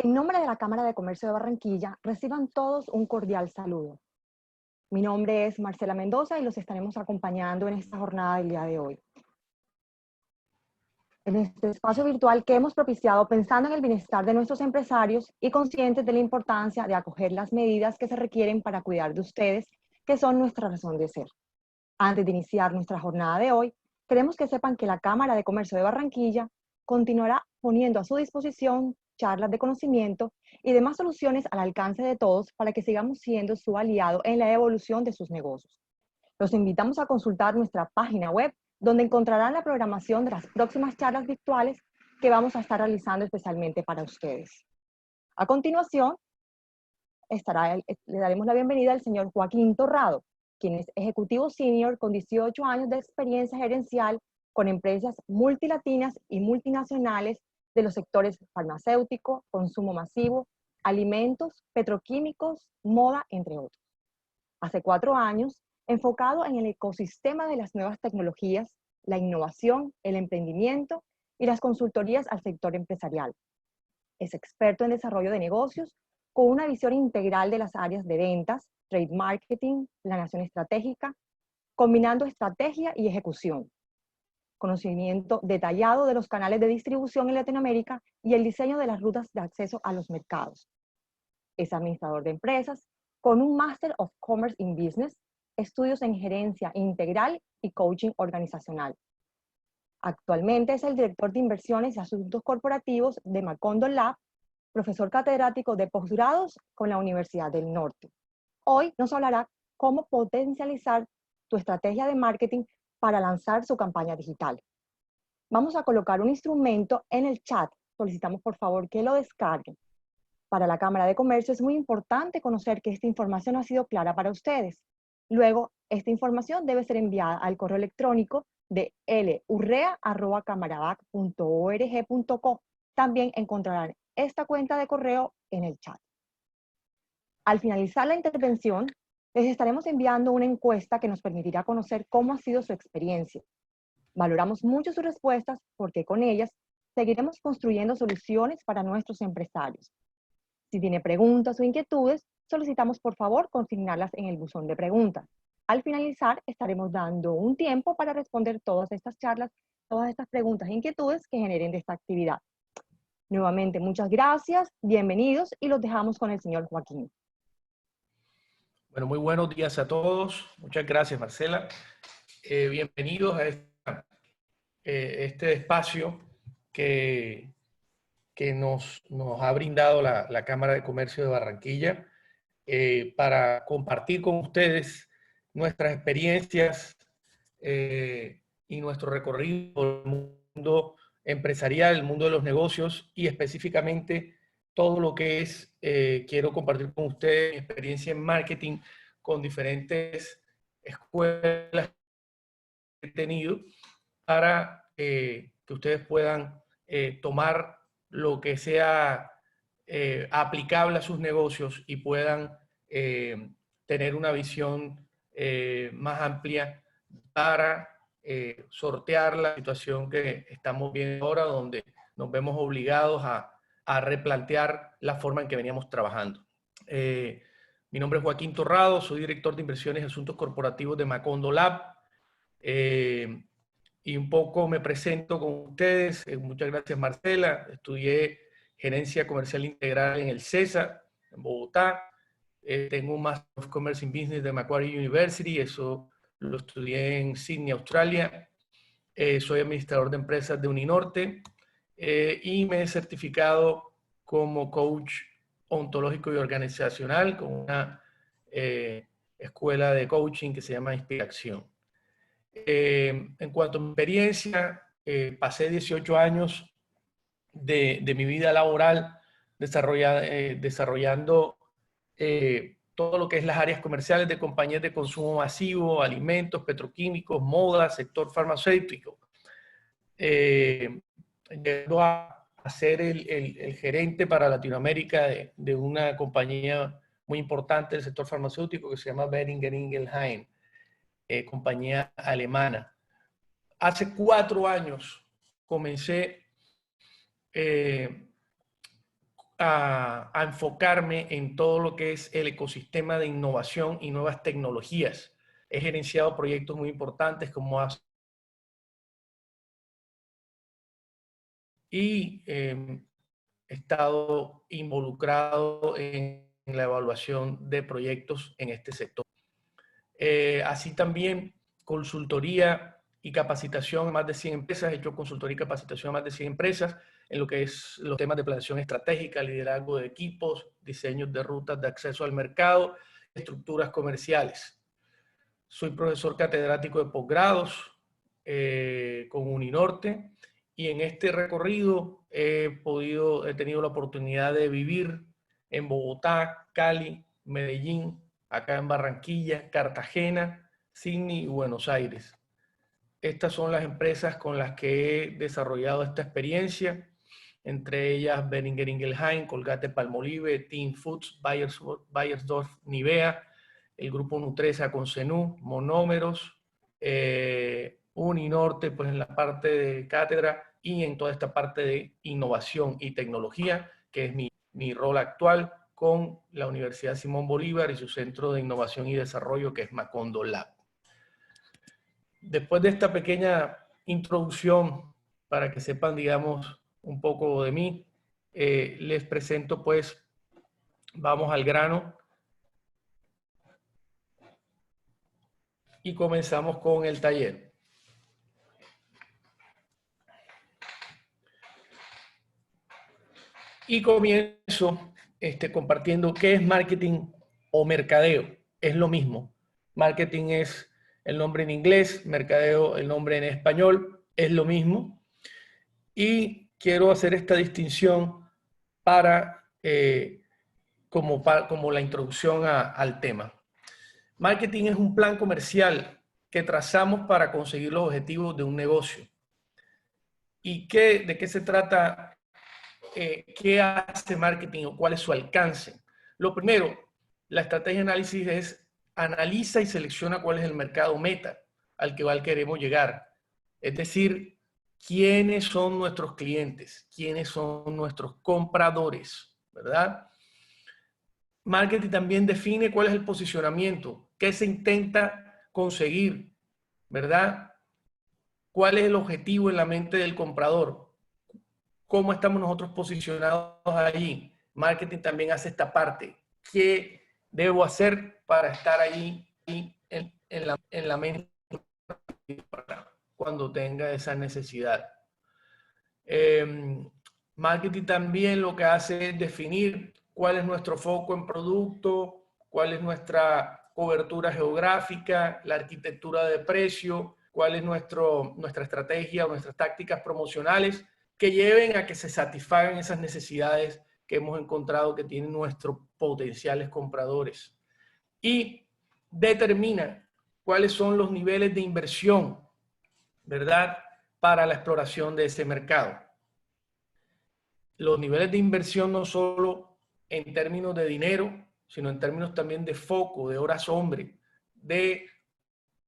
En nombre de la Cámara de Comercio de Barranquilla, reciban todos un cordial saludo. Mi nombre es Marcela Mendoza y los estaremos acompañando en esta jornada del día de hoy. En este espacio virtual que hemos propiciado pensando en el bienestar de nuestros empresarios y conscientes de la importancia de acoger las medidas que se requieren para cuidar de ustedes, que son nuestra razón de ser. Antes de iniciar nuestra jornada de hoy, queremos que sepan que la Cámara de Comercio de Barranquilla continuará poniendo a su disposición charlas de conocimiento y demás soluciones al alcance de todos para que sigamos siendo su aliado en la evolución de sus negocios. Los invitamos a consultar nuestra página web, donde encontrarán la programación de las próximas charlas virtuales que vamos a estar realizando especialmente para ustedes. A continuación, le daremos la bienvenida al señor Joaquín Torrado, quien es ejecutivo senior con 18 años de experiencia gerencial con empresas multilatinas y multinacionales de los sectores farmacéutico, consumo masivo, alimentos, petroquímicos, moda, entre otros. Hace 4 años, enfocado en el ecosistema de las nuevas tecnologías, la innovación, el emprendimiento y las consultorías al sector empresarial. Es experto en desarrollo de negocios con una visión integral de las áreas de ventas, trade marketing, planeación estratégica, combinando estrategia y ejecución, conocimiento detallado de los canales de distribución en Latinoamérica y el diseño de las rutas de acceso a los mercados. Es administrador de empresas con un Master of Commerce in Business, estudios en gerencia integral y coaching organizacional. Actualmente es el director de inversiones y asuntos corporativos de Macondo Lab, profesor catedrático de posgrados con la Universidad del Norte. Hoy nos hablará cómo potencializar tu estrategia de marketing para lanzar su campaña digital. Vamos a colocar un instrumento en el chat. Solicitamos por favor que lo descarguen. Para la Cámara de Comercio es muy importante conocer que esta información ha sido clara para ustedes. Luego, esta información debe ser enviada al correo electrónico de lurrea@camaravac.org.co. También encontrarán esta cuenta de correo en el chat. Al finalizar la intervención, les estaremos enviando una encuesta que nos permitirá conocer cómo ha sido su experiencia. Valoramos mucho sus respuestas porque con ellas seguiremos construyendo soluciones para nuestros empresarios. Si tiene preguntas o inquietudes, solicitamos por favor consignarlas en el buzón de preguntas. Al finalizar, estaremos dando un tiempo para responder todas estas charlas, todas estas preguntas e inquietudes que generen de esta actividad. Nuevamente, muchas gracias, bienvenidos y los dejamos con el señor Joaquín. Bueno, muy buenos días a todos. Muchas gracias, Marcela. Bienvenidos a este espacio que nos ha brindado la Cámara de Comercio de Barranquilla para compartir con ustedes nuestras experiencias y nuestro recorrido por el mundo empresarial, el mundo de los negocios y específicamente todo lo que quiero compartir con ustedes mi experiencia en marketing con diferentes escuelas que he tenido para que ustedes puedan tomar lo que sea aplicable a sus negocios y puedan tener una visión más amplia para sortear la situación que estamos viendo ahora, donde nos vemos obligados a replantear la forma en que veníamos trabajando. Mi nombre es Joaquín Torrado, soy director de inversiones y asuntos corporativos de Macondo Lab. Y un poco me presento con ustedes. Muchas gracias, Marcela. Estudié gerencia comercial integral en el CESA, en Bogotá. Tengo un Master of Commerce in Business de Macquarie University. Eso lo estudié en Sydney, Australia. Soy administrador de empresas de Uninorte y me he certificado como coach ontológico y organizacional con una escuela de coaching que se llama Inspiración. En cuanto a mi experiencia, pasé 18 años de mi vida laboral desarrollando todo lo que es las áreas comerciales de compañías de consumo masivo, alimentos, petroquímicos, moda, sector farmacéutico. Llegando a ser el gerente para Latinoamérica de una compañía muy importante del sector farmacéutico que se llama Boehringer Ingelheim, compañía alemana. Hace 4 años comencé a enfocarme en todo lo que es el ecosistema de innovación y nuevas tecnologías. He gerenciado proyectos muy importantes como y he estado involucrado en la evaluación de proyectos en este sector. Así también consultoría y capacitación a más de 100 empresas. He hecho consultoría y capacitación a más de 100 empresas en lo que es los temas de planeación estratégica, liderazgo de equipos, diseños de rutas de acceso al mercado, estructuras comerciales. Soy profesor catedrático de posgrados con Uninorte, y en este recorrido he tenido la oportunidad de vivir en Bogotá, Cali, Medellín, acá en Barranquilla, Cartagena, Sydney y Buenos Aires. Estas son las empresas con las que he desarrollado esta experiencia, entre ellas Boehringer Ingelheim, Colgate-Palmolive, Team Foods, Bayersdorf, Nivea, el grupo Nutresa con Zenú, Monómeros, Uninorte, pues en la parte de cátedra y en toda esta parte de innovación y tecnología, que es mi rol actual con la Universidad Simón Bolívar y su Centro de Innovación y Desarrollo, que es Macondo Lab. Después de esta pequeña introducción, para que sepan, digamos, un poco de mí, les presento, pues, vamos al grano y comenzamos con el taller. Y comienzo compartiendo qué es marketing o mercadeo. Es lo mismo. Marketing es el nombre en inglés, mercadeo el nombre en español, es lo mismo. Y quiero hacer esta distinción como la introducción al tema. Marketing es un plan comercial que trazamos para conseguir los objetivos de un negocio. ¿Y de qué se trata? ¿Qué hace marketing o cuál es su alcance? Lo primero, la estrategia de análisis es analiza y selecciona cuál es el mercado meta al que queremos llegar. Es decir, quiénes son nuestros clientes, quiénes son nuestros compradores, ¿verdad? Marketing también define cuál es el posicionamiento, qué se intenta conseguir, ¿verdad? ¿Cuál es el objetivo en la mente del comprador? ¿Cómo estamos nosotros posicionados allí? Marketing también hace esta parte. ¿Qué debo hacer para estar allí en la mente cuando tenga esa necesidad? Marketing también lo que hace es definir cuál es nuestro foco en producto, cuál es nuestra cobertura geográfica, la arquitectura de precio, cuál es nuestra estrategia o nuestras tácticas promocionales que lleven a que se satisfagan esas necesidades que hemos encontrado que tienen nuestros potenciales compradores. Y determina cuáles son los niveles de inversión, ¿verdad?, para la exploración de ese mercado. Los niveles de inversión no solo en términos de dinero, sino en términos también de foco, de horas hombre, de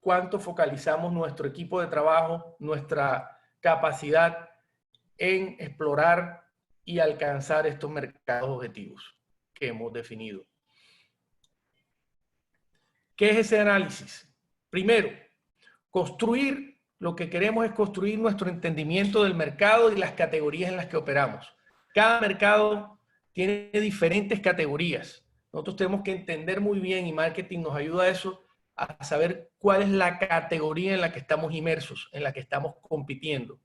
cuánto focalizamos nuestro equipo de trabajo, nuestra capacidad en explorar y alcanzar estos mercados objetivos que hemos definido. ¿Qué es ese análisis? Primero, lo que queremos es construir nuestro entendimiento del mercado y las categorías en las que operamos. Cada mercado tiene diferentes categorías. Nosotros tenemos que entender muy bien, y marketing nos ayuda a eso, a saber cuál es la categoría en la que estamos inmersos, en la que estamos compitiendo.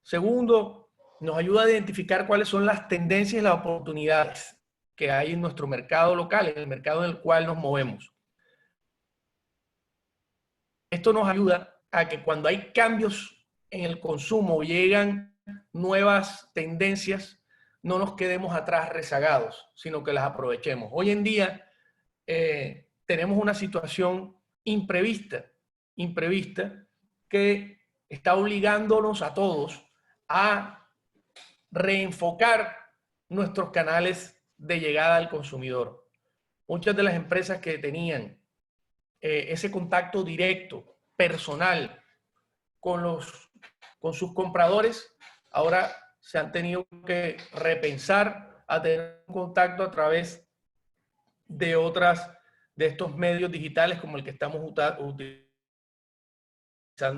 Segundo, nos ayuda a identificar cuáles son las tendencias y las oportunidades que hay en nuestro mercado local, en el mercado en el cual nos movemos. Esto nos ayuda a que cuando hay cambios en el consumo, llegan nuevas tendencias, no nos quedemos atrás rezagados, sino que las aprovechemos. Hoy en día tenemos una situación imprevista que está obligándonos a todos a reenfocar nuestros canales de llegada al consumidor. Muchas de las empresas que tenían ese contacto directo, personal, con sus compradores, ahora se han tenido que repensar a tener un contacto a través de estos medios digitales como el que estamos utilizando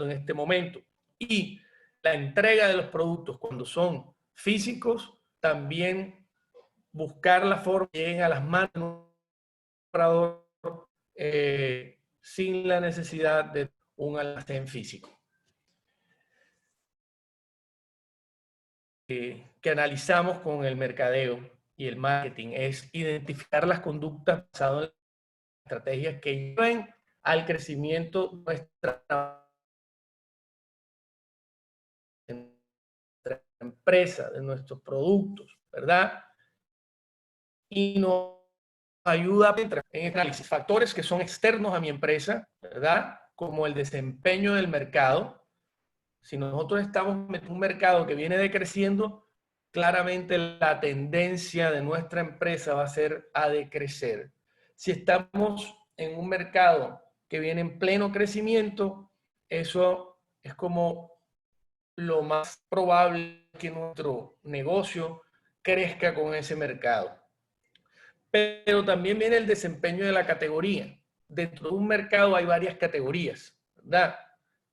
en este momento. Y la entrega de los productos cuando son físicos, también buscar la forma que lleguen a las manos de un comprador sin la necesidad de un almacén físico. Que analizamos con el mercadeo y el marketing es identificar las conductas basadas en estrategias que lleven al crecimiento de nuestra empresa, de nuestros productos, ¿verdad? Y nos ayuda en análisis factores que son externos a mi empresa, ¿verdad? Como el desempeño del mercado. Si nosotros estamos en un mercado que viene decreciendo, claramente la tendencia de nuestra empresa va a ser a decrecer. Si estamos en un mercado que viene en pleno crecimiento, eso es como lo más probable que nuestro negocio crezca con ese mercado. Pero también viene el desempeño de la categoría. Dentro de un mercado hay varias categorías, ¿verdad?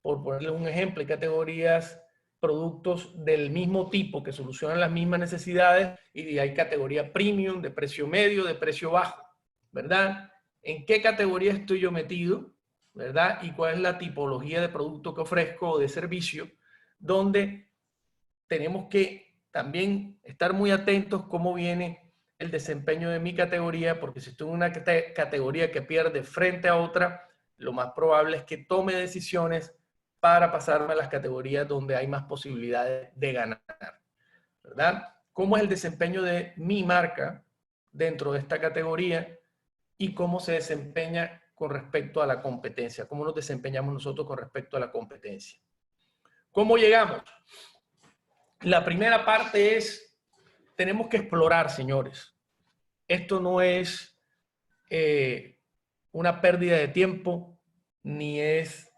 Por ponerles un ejemplo, hay categorías, productos del mismo tipo que solucionan las mismas necesidades y hay categoría premium, de precio medio, de precio bajo, ¿verdad? ¿En qué categoría estoy yo metido? ¿Verdad? Y cuál es la tipología de producto que ofrezco o de servicio, donde tenemos que también estar muy atentos cómo viene el desempeño de mi categoría, porque si estoy en una categoría que pierde frente a otra, lo más probable es que tome decisiones para pasarme a las categorías donde hay más posibilidades de ganar, ¿verdad? ¿Cómo es el desempeño de mi marca dentro de esta categoría y cómo se desempeña con respecto a la competencia? ¿Cómo nos desempeñamos nosotros con respecto a la competencia? ¿Cómo llegamos? La primera parte es, tenemos que explorar, señores. Esto no es una pérdida de tiempo, ni es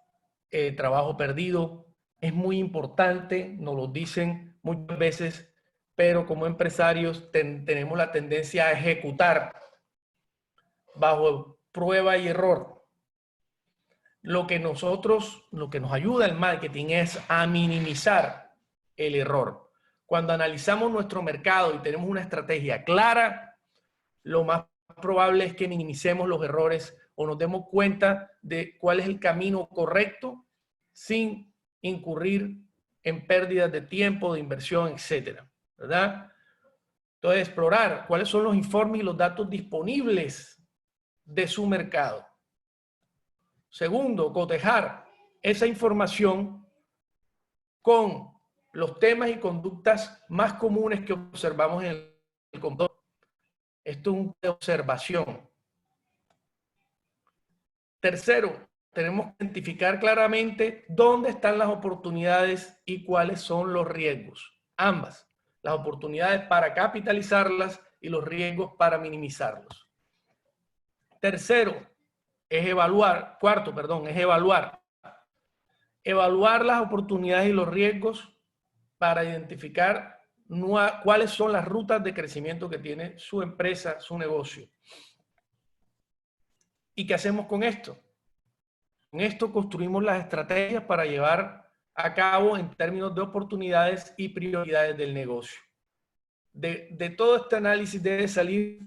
trabajo perdido. Es muy importante, nos lo dicen muchas veces, pero como empresarios tenemos la tendencia a ejecutar bajo prueba y error. Lo que nos ayuda el marketing es a minimizar el error. Cuando analizamos nuestro mercado y tenemos una estrategia clara, lo más probable es que minimicemos los errores o nos demos cuenta de cuál es el camino correcto sin incurrir en pérdidas de tiempo, de inversión, etcétera, ¿verdad? Entonces, explorar cuáles son los informes y los datos disponibles de su mercado. Segundo, cotejar esa información con los temas y conductas más comunes que observamos en el comprador. Esto es una observación. Tercero, tenemos que identificar claramente dónde están las oportunidades y cuáles son los riesgos. Ambas, las oportunidades para capitalizarlas y los riesgos para minimizarlos. Tercero, es evaluar. Cuarto, perdón, es evaluar. Evaluar las oportunidades y los riesgos para identificar cuáles son las rutas de crecimiento que tiene su empresa, su negocio. ¿Y qué hacemos con esto? Con esto construimos las estrategias para llevar a cabo en términos de oportunidades y prioridades del negocio. De todo este análisis debe salir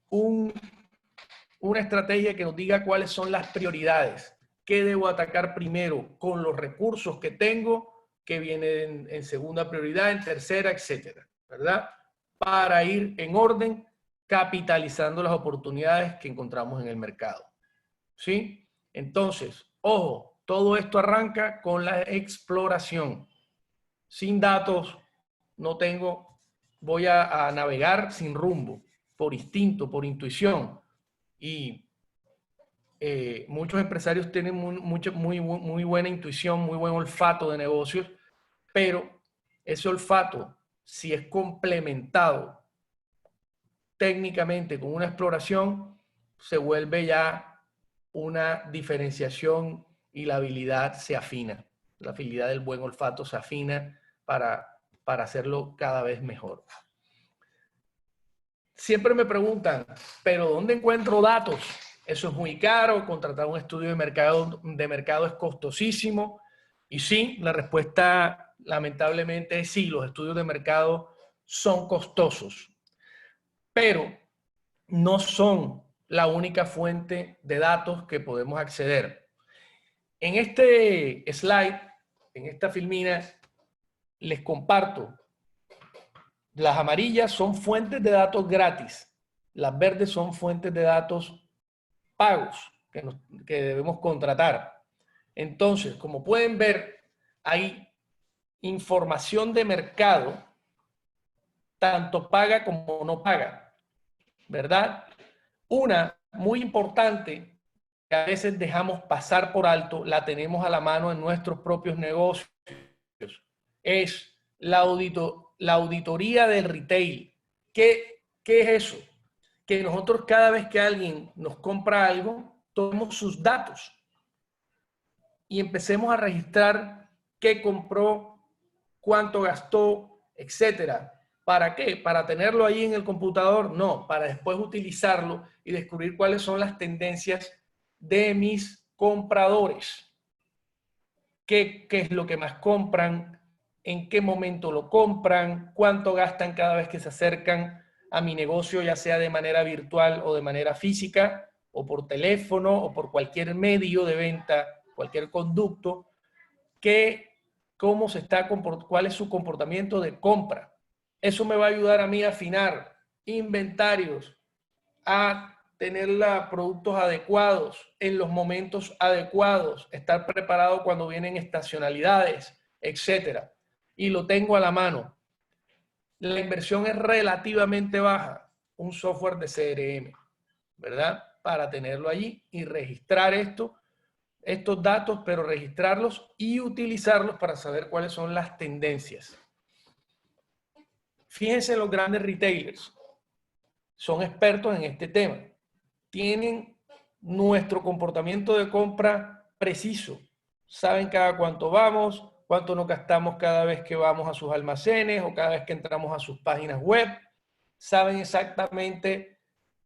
una estrategia que nos diga cuáles son las prioridades, qué debo atacar primero con los recursos que tengo, que vienen en segunda prioridad, en tercera, etcétera, ¿verdad? Para ir en orden capitalizando las oportunidades que encontramos en el mercado. ¿Sí? Entonces, ojo, todo esto arranca con la exploración. Sin datos, no tengo, voy a navegar sin rumbo, por instinto, por intuición. Y muchos empresarios tienen muy buena intuición, muy buen olfato de negocios, pero ese olfato, si es complementado técnicamente con una exploración, se vuelve ya una diferenciación y la habilidad se afina. La habilidad del buen olfato se afina para hacerlo cada vez mejor. siempre me preguntan, ¿pero dónde encuentro datos? Eso es muy caro, contratar un estudio de mercado es costosísimo. Y sí, la respuesta lamentablemente es sí, los estudios de mercado son costosos, pero no son la única fuente de datos que podemos acceder. En este slide, en esta filmina, les comparto. Las amarillas son fuentes de datos gratis. Las verdes son fuentes de datos pagos que debemos contratar. Entonces, como pueden ver, hay información de mercado, tanto paga como no paga, ¿verdad? Una muy importante que a veces dejamos pasar por alto, la tenemos a la mano en nuestros propios negocios, es la auditoría del retail. ¿Qué es eso? Que nosotros cada vez que alguien nos compra algo, tomemos sus datos y empecemos a registrar qué compró, cuánto gastó, etcétera. ¿Para qué? ¿Para tenerlo ahí en el computador? No, para después utilizarlo y descubrir cuáles son las tendencias de mis compradores. ¿Qué es lo que más compran? ¿En qué momento lo compran? ¿Cuánto gastan cada vez que se acercan a mi negocio, ya sea de manera virtual o de manera física, o por teléfono, o por cualquier medio de venta, cualquier conducto? ¿Cómo se está, cuál es su comportamiento de compra? Eso me va a ayudar a mí a afinar inventarios, a tener productos adecuados en los momentos adecuados, estar preparado cuando vienen estacionalidades, etcétera. Y lo tengo a la mano. La inversión es relativamente baja, un software de CRM, ¿verdad? Para tenerlo allí y registrar estos datos, pero registrarlos y utilizarlos para saber cuáles son las tendencias. Fíjense en los grandes retailers. Son expertos en este tema. Tienen nuestro comportamiento de compra preciso. Saben cada cuánto vamos, cuánto nos gastamos cada vez que vamos a sus almacenes o cada vez que entramos a sus páginas web. Saben exactamente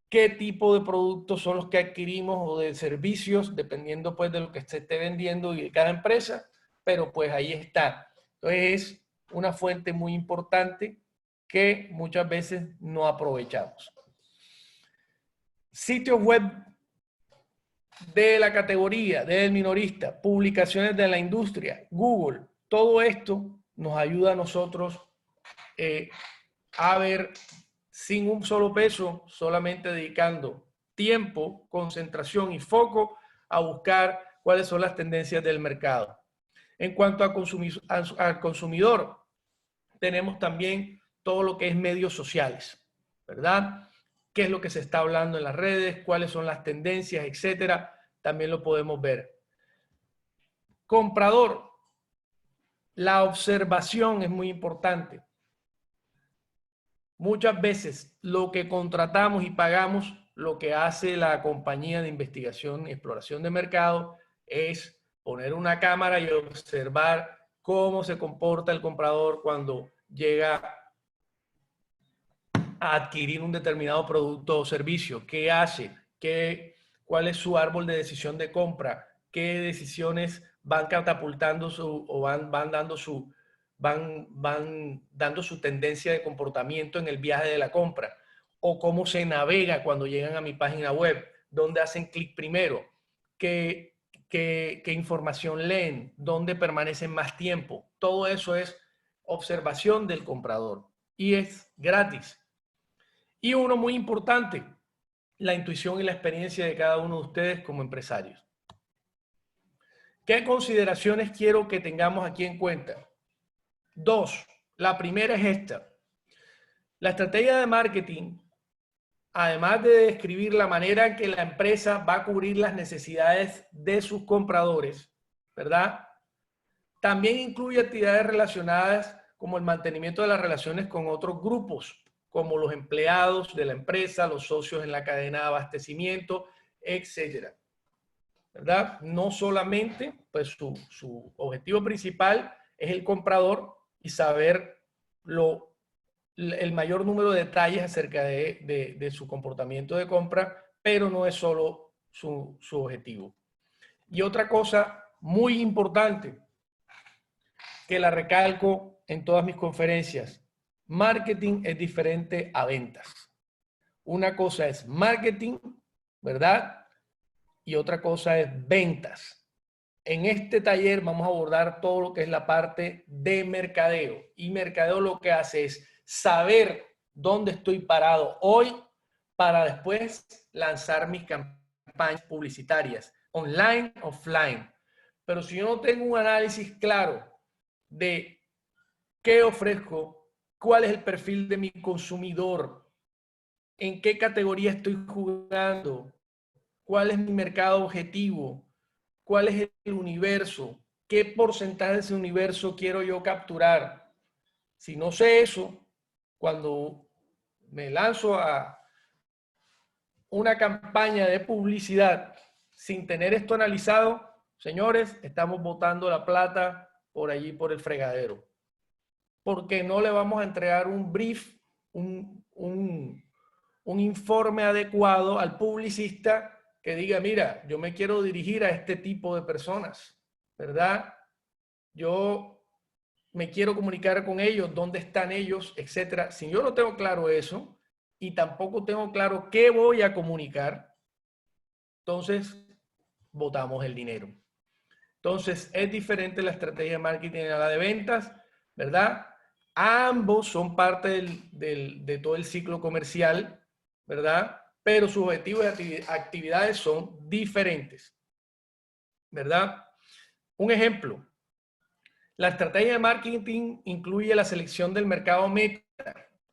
qué tipo de productos son los que adquirimos o de servicios, dependiendo pues de lo que se esté vendiendo y de cada empresa, pero pues ahí está. Entonces es una fuente muy importante que muchas veces no aprovechamos. Sitios web de la categoría, del minorista, publicaciones de la industria, Google, todo esto nos ayuda a nosotros a ver sin un solo peso, solamente dedicando tiempo, concentración y foco a buscar cuáles son las tendencias del mercado. En cuanto al consumidor, tenemos también todo lo que es medios sociales, ¿verdad? Qué es lo que se está hablando en las redes, cuáles son las tendencias, etcétera. También lo podemos ver. Comprador, la observación es muy importante. Muchas veces lo que contratamos y pagamos, lo que hace la compañía de investigación y exploración de mercado es poner una cámara y observar cómo se comporta el comprador cuando llega a adquirir un determinado producto o servicio. ¿Qué hace? ¿Cuál es su árbol de decisión de compra? ¿Qué decisiones van catapultando o van dando su tendencia de comportamiento en el viaje de la compra? ¿O cómo se navega cuando llegan a mi página web? ¿Dónde hacen clic primero? ¿Qué información leen? ¿Dónde permanecen más tiempo? Todo eso es observación del comprador y es gratis. Y uno muy importante, la intuición y la experiencia de cada uno de ustedes como empresarios. ¿Qué consideraciones quiero que tengamos aquí en cuenta? Dos. La primera es esta. La estrategia de marketing, además de describir la manera en que la empresa va a cubrir las necesidades de sus compradores, ¿verdad? También incluye actividades relacionadas como el mantenimiento de las relaciones con otros grupos, como los empleados de la empresa, los socios en la cadena de abastecimiento, etcétera. ¿Verdad? No solamente, pues su objetivo principal es el comprador y saber el mayor número de detalles acerca de su comportamiento de compra, pero no es solo su objetivo. Y otra cosa muy importante que la recalco en todas mis conferencias: marketing es diferente a ventas. Una cosa es marketing, ¿verdad? Y otra cosa es ventas. En este taller vamos a abordar todo lo que es la parte de mercadeo. Y mercadeo lo que hace es saber dónde estoy parado hoy para después lanzar mis campañas publicitarias, online, offline. Pero si yo no tengo un análisis claro de qué ofrezco, cuál es el perfil de mi consumidor, en qué categoría estoy jugando, cuál es mi mercado objetivo, cuál es el universo, qué porcentaje de ese universo quiero yo capturar. Si no sé eso, cuando me lanzo a una campaña de publicidad sin tener esto analizado, señores, estamos botando la plata por allí, por el fregadero. Porque no le vamos a entregar un brief, un informe adecuado al publicista que diga, mira, yo me quiero dirigir a este tipo de personas, ¿verdad? Yo me quiero comunicar con ellos, dónde están ellos, etcétera. Si yo no tengo claro eso y tampoco tengo claro qué voy a comunicar, entonces botamos el dinero. Entonces es diferente la estrategia de marketing a la de ventas, ¿verdad? Ambos son parte de todo el ciclo comercial, ¿verdad? Pero sus objetivos y actividades son diferentes, ¿verdad? Un ejemplo, la estrategia de marketing incluye la selección del mercado meta.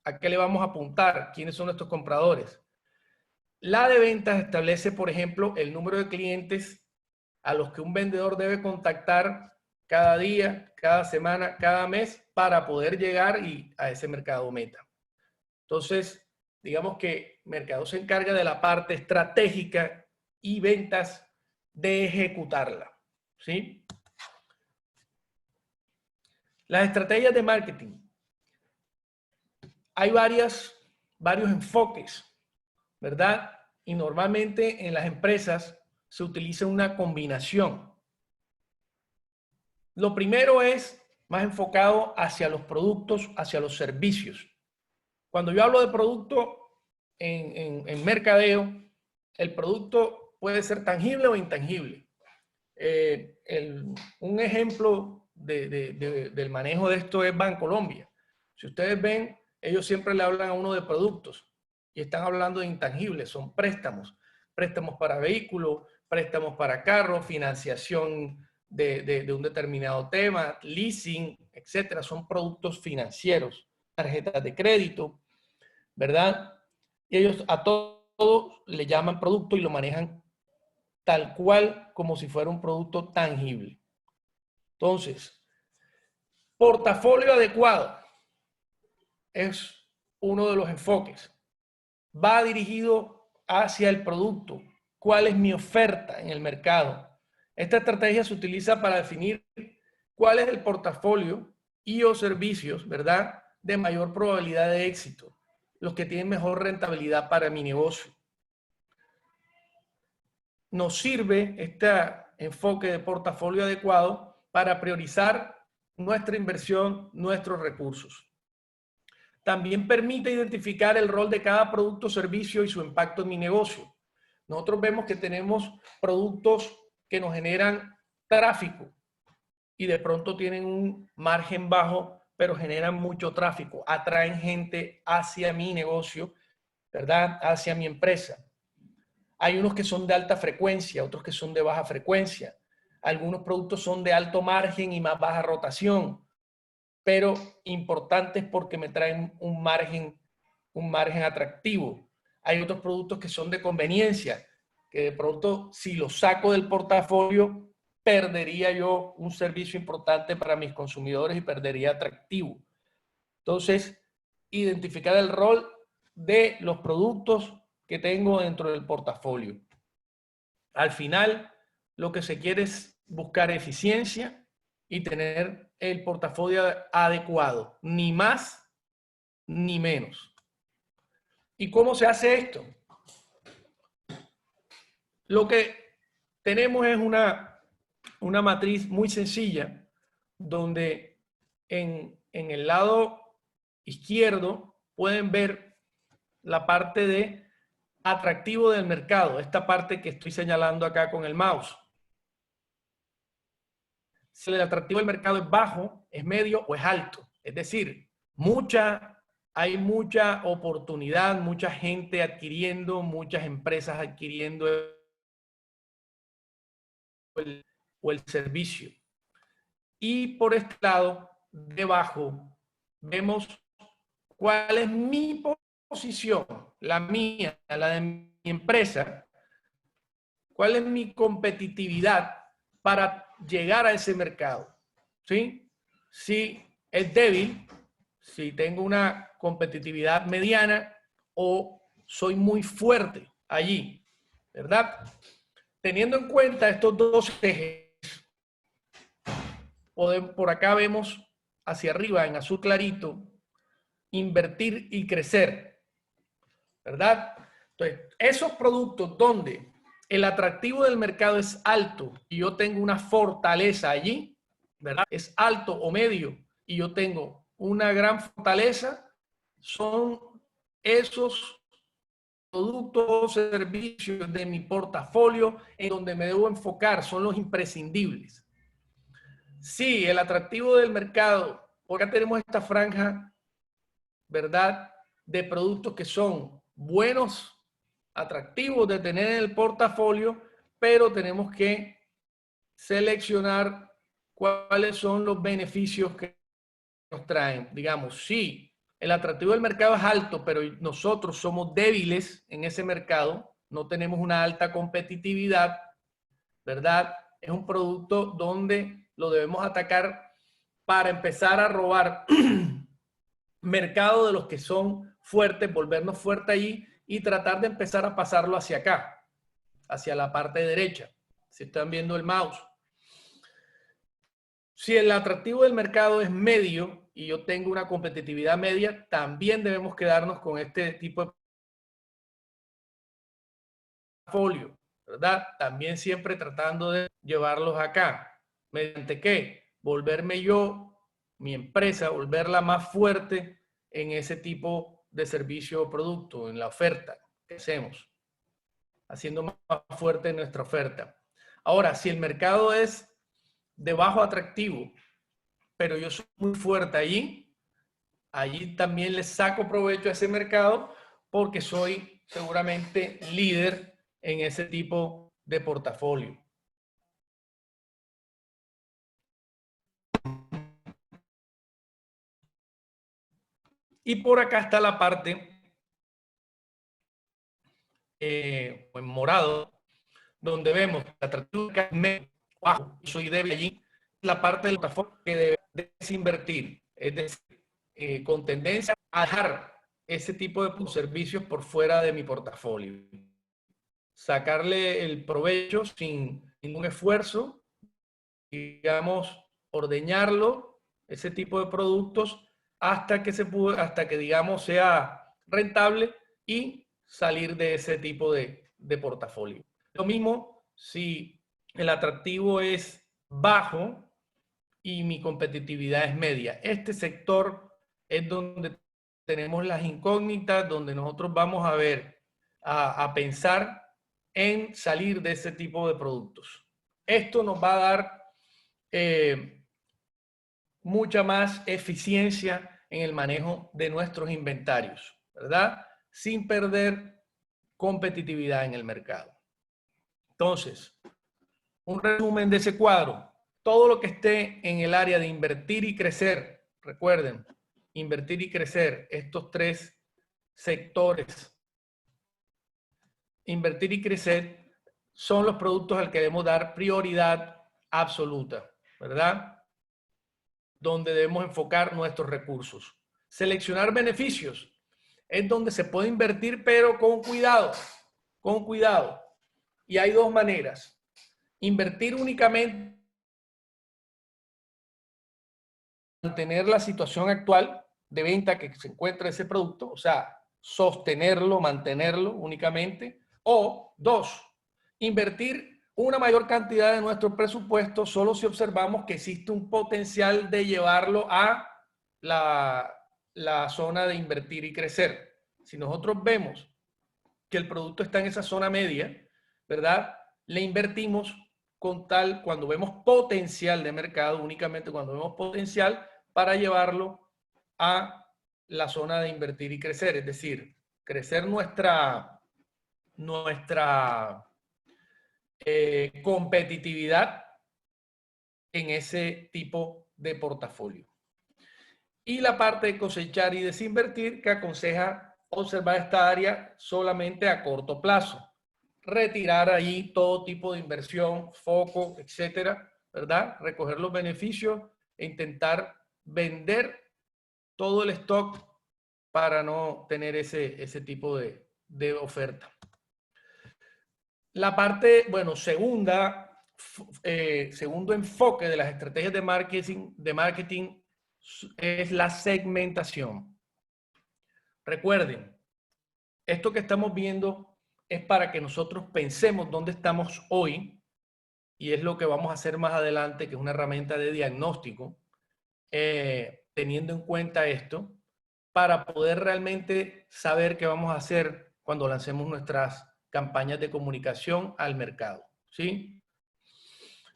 ¿A qué le vamos a apuntar? ¿Quiénes son nuestros compradores? La de ventas establece, por ejemplo, el número de clientes a los que un vendedor debe contactar cada día, cada semana, cada mes para poder llegar a ese mercado meta. Entonces, digamos que mercado se encarga de la parte estratégica y ventas de ejecutarla, ¿sí? Las estrategias de marketing. Hay varios enfoques, ¿verdad? Y normalmente en las empresas se utiliza una combinación. Lo primero es más enfocado hacia los productos, hacia los servicios. Cuando yo hablo de producto en mercadeo, el producto puede ser tangible o intangible. Un ejemplo del manejo de esto es Bancolombia. Si ustedes ven, ellos siempre le hablan a uno de productos y están hablando de intangibles, son préstamos. Préstamos para vehículos, préstamos para carros, financiación de un determinado tema, leasing, etcétera. Son productos financieros, tarjetas de crédito, ¿verdad? Y ellos a todos le llaman producto y lo manejan tal cual como si fuera un producto tangible. Entonces, portafolio adecuado es uno de los enfoques. Va dirigido hacia el producto. ¿Cuál es mi oferta en el mercado? Esta estrategia se utiliza para definir cuál es el portafolio y o servicios, ¿verdad?, de mayor probabilidad de éxito, los que tienen mejor rentabilidad para mi negocio. Nos sirve este enfoque de portafolio adecuado para priorizar nuestra inversión, nuestros recursos. También permite identificar el rol de cada producto o servicio y su impacto en mi negocio. Nosotros vemos que tenemos productos que nos generan tráfico y de pronto tienen un margen bajo, pero generan mucho tráfico, atraen gente hacia mi negocio, ¿verdad? Hacia mi empresa. Hay unos que son de alta frecuencia, otros que son de baja frecuencia. Algunos productos son de alto margen y más baja rotación, pero importantes porque me traen un margen atractivo. Hay otros productos que son de conveniencia, que de pronto si los saco del portafolio, perdería yo un servicio importante para mis consumidores y perdería atractivo. Entonces, identificar el rol de los productos que tengo dentro del portafolio. Al final, lo que se quiere es buscar eficiencia y tener el portafolio adecuado, ni más ni menos. ¿Y cómo se hace esto? Lo que tenemos es una matriz muy sencilla, donde en el lado izquierdo pueden ver la parte de atractivo del mercado, esta parte que estoy señalando acá con el mouse. Si el atractivo del mercado es bajo, es medio o es alto. Es decir, hay mucha oportunidad, mucha gente adquiriendo, muchas empresas adquiriendo o el servicio. Y por este lado, debajo, vemos cuál es mi posición, la mía, la de mi empresa, cuál es mi competitividad para llegar a ese mercado. ¿Sí? Si es débil, si tengo una competitividad mediana o soy muy fuerte allí, ¿verdad? Teniendo en cuenta estos dos ejes, por acá vemos hacia arriba en azul clarito, invertir y crecer, ¿verdad? Entonces, esos productos donde el atractivo del mercado es alto y yo tengo una fortaleza allí, ¿verdad? Es alto o medio y yo tengo una gran fortaleza, son esos productos o servicios de mi portafolio en donde me debo enfocar, son los imprescindibles. Sí, el atractivo del mercado, porque acá tenemos esta franja, ¿verdad?, de productos que son buenos, atractivos de tener en el portafolio, pero tenemos que seleccionar cuáles son los beneficios que nos traen. Digamos, sí, el atractivo del mercado es alto, pero nosotros somos débiles en ese mercado, no tenemos una alta competitividad, ¿verdad? Es un producto donde lo debemos atacar para empezar a robar mercado de los que son fuertes, volvernos fuertes allí y tratar de empezar a pasarlo hacia acá, hacia la parte derecha. Si están viendo el mouse. Si el atractivo del mercado es medio y yo tengo una competitividad media, también debemos quedarnos con este tipo de portafolio, ¿verdad? También siempre tratando de llevarlos acá. ¿Mediante qué? Volverme yo, mi empresa, volverla más fuerte en ese tipo de servicio o producto, en la oferta que hacemos, haciendo más fuerte nuestra oferta. Ahora, si el mercado es de bajo atractivo, pero yo soy muy fuerte allí también le saco provecho a ese mercado porque soy seguramente líder en ese tipo de portafolio. Y por acá está la parte en morado, donde vemos la atractivo que bajo, soy débil allí, la parte del portafolio que debe desinvertir, es decir, con tendencia a dejar ese tipo de servicios por fuera de mi portafolio. Sacarle el provecho sin ningún esfuerzo, digamos, ordeñarlo, ese tipo de productos, hasta que digamos sea rentable y salir de ese tipo de portafolio. Lo mismo si el atractivo es bajo y mi competitividad es media. Este sector es donde tenemos las incógnitas, donde nosotros vamos a ver, a pensar en salir de ese tipo de productos. Esto nos va a dar mucha más eficiencia en el manejo de nuestros inventarios, ¿verdad? Sin perder competitividad en el mercado. Entonces, un resumen de ese cuadro. Todo lo que esté en el área de invertir y crecer, recuerden, invertir y crecer, estos tres sectores, invertir y crecer, son los productos al que debemos dar prioridad absoluta, ¿verdad? Donde debemos enfocar nuestros recursos. Seleccionar beneficios es donde se puede invertir, pero con cuidado, con cuidado. Y hay dos maneras. Invertir únicamente, mantener la situación actual, de venta que se encuentra ese producto, o sea, sostenerlo, mantenerlo únicamente, o dos, invertir una mayor cantidad de nuestro presupuesto solo si observamos que existe un potencial de llevarlo a la zona de invertir y crecer. Si nosotros vemos que el producto está en esa zona media, ¿verdad? Le invertimos con tal, cuando vemos potencial de mercado, únicamente cuando vemos potencial, para llevarlo a la zona de invertir y crecer, es decir, crecer nuestra competitividad en ese tipo de portafolio. Y la parte de cosechar y desinvertir, que aconseja observar esta área solamente a corto plazo. Retirar ahí todo tipo de inversión, foco, etcétera, ¿verdad? Recoger los beneficios e intentar vender todo el stock para no tener ese tipo de oferta. La parte, bueno, segundo enfoque de las estrategias de marketing es la segmentación. Recuerden, esto que estamos viendo es para que nosotros pensemos dónde estamos hoy, y es lo que vamos a hacer más adelante, que es una herramienta de diagnóstico, teniendo en cuenta esto, para poder realmente saber qué vamos a hacer cuando lancemos nuestras campañas de comunicación al mercado, ¿sí?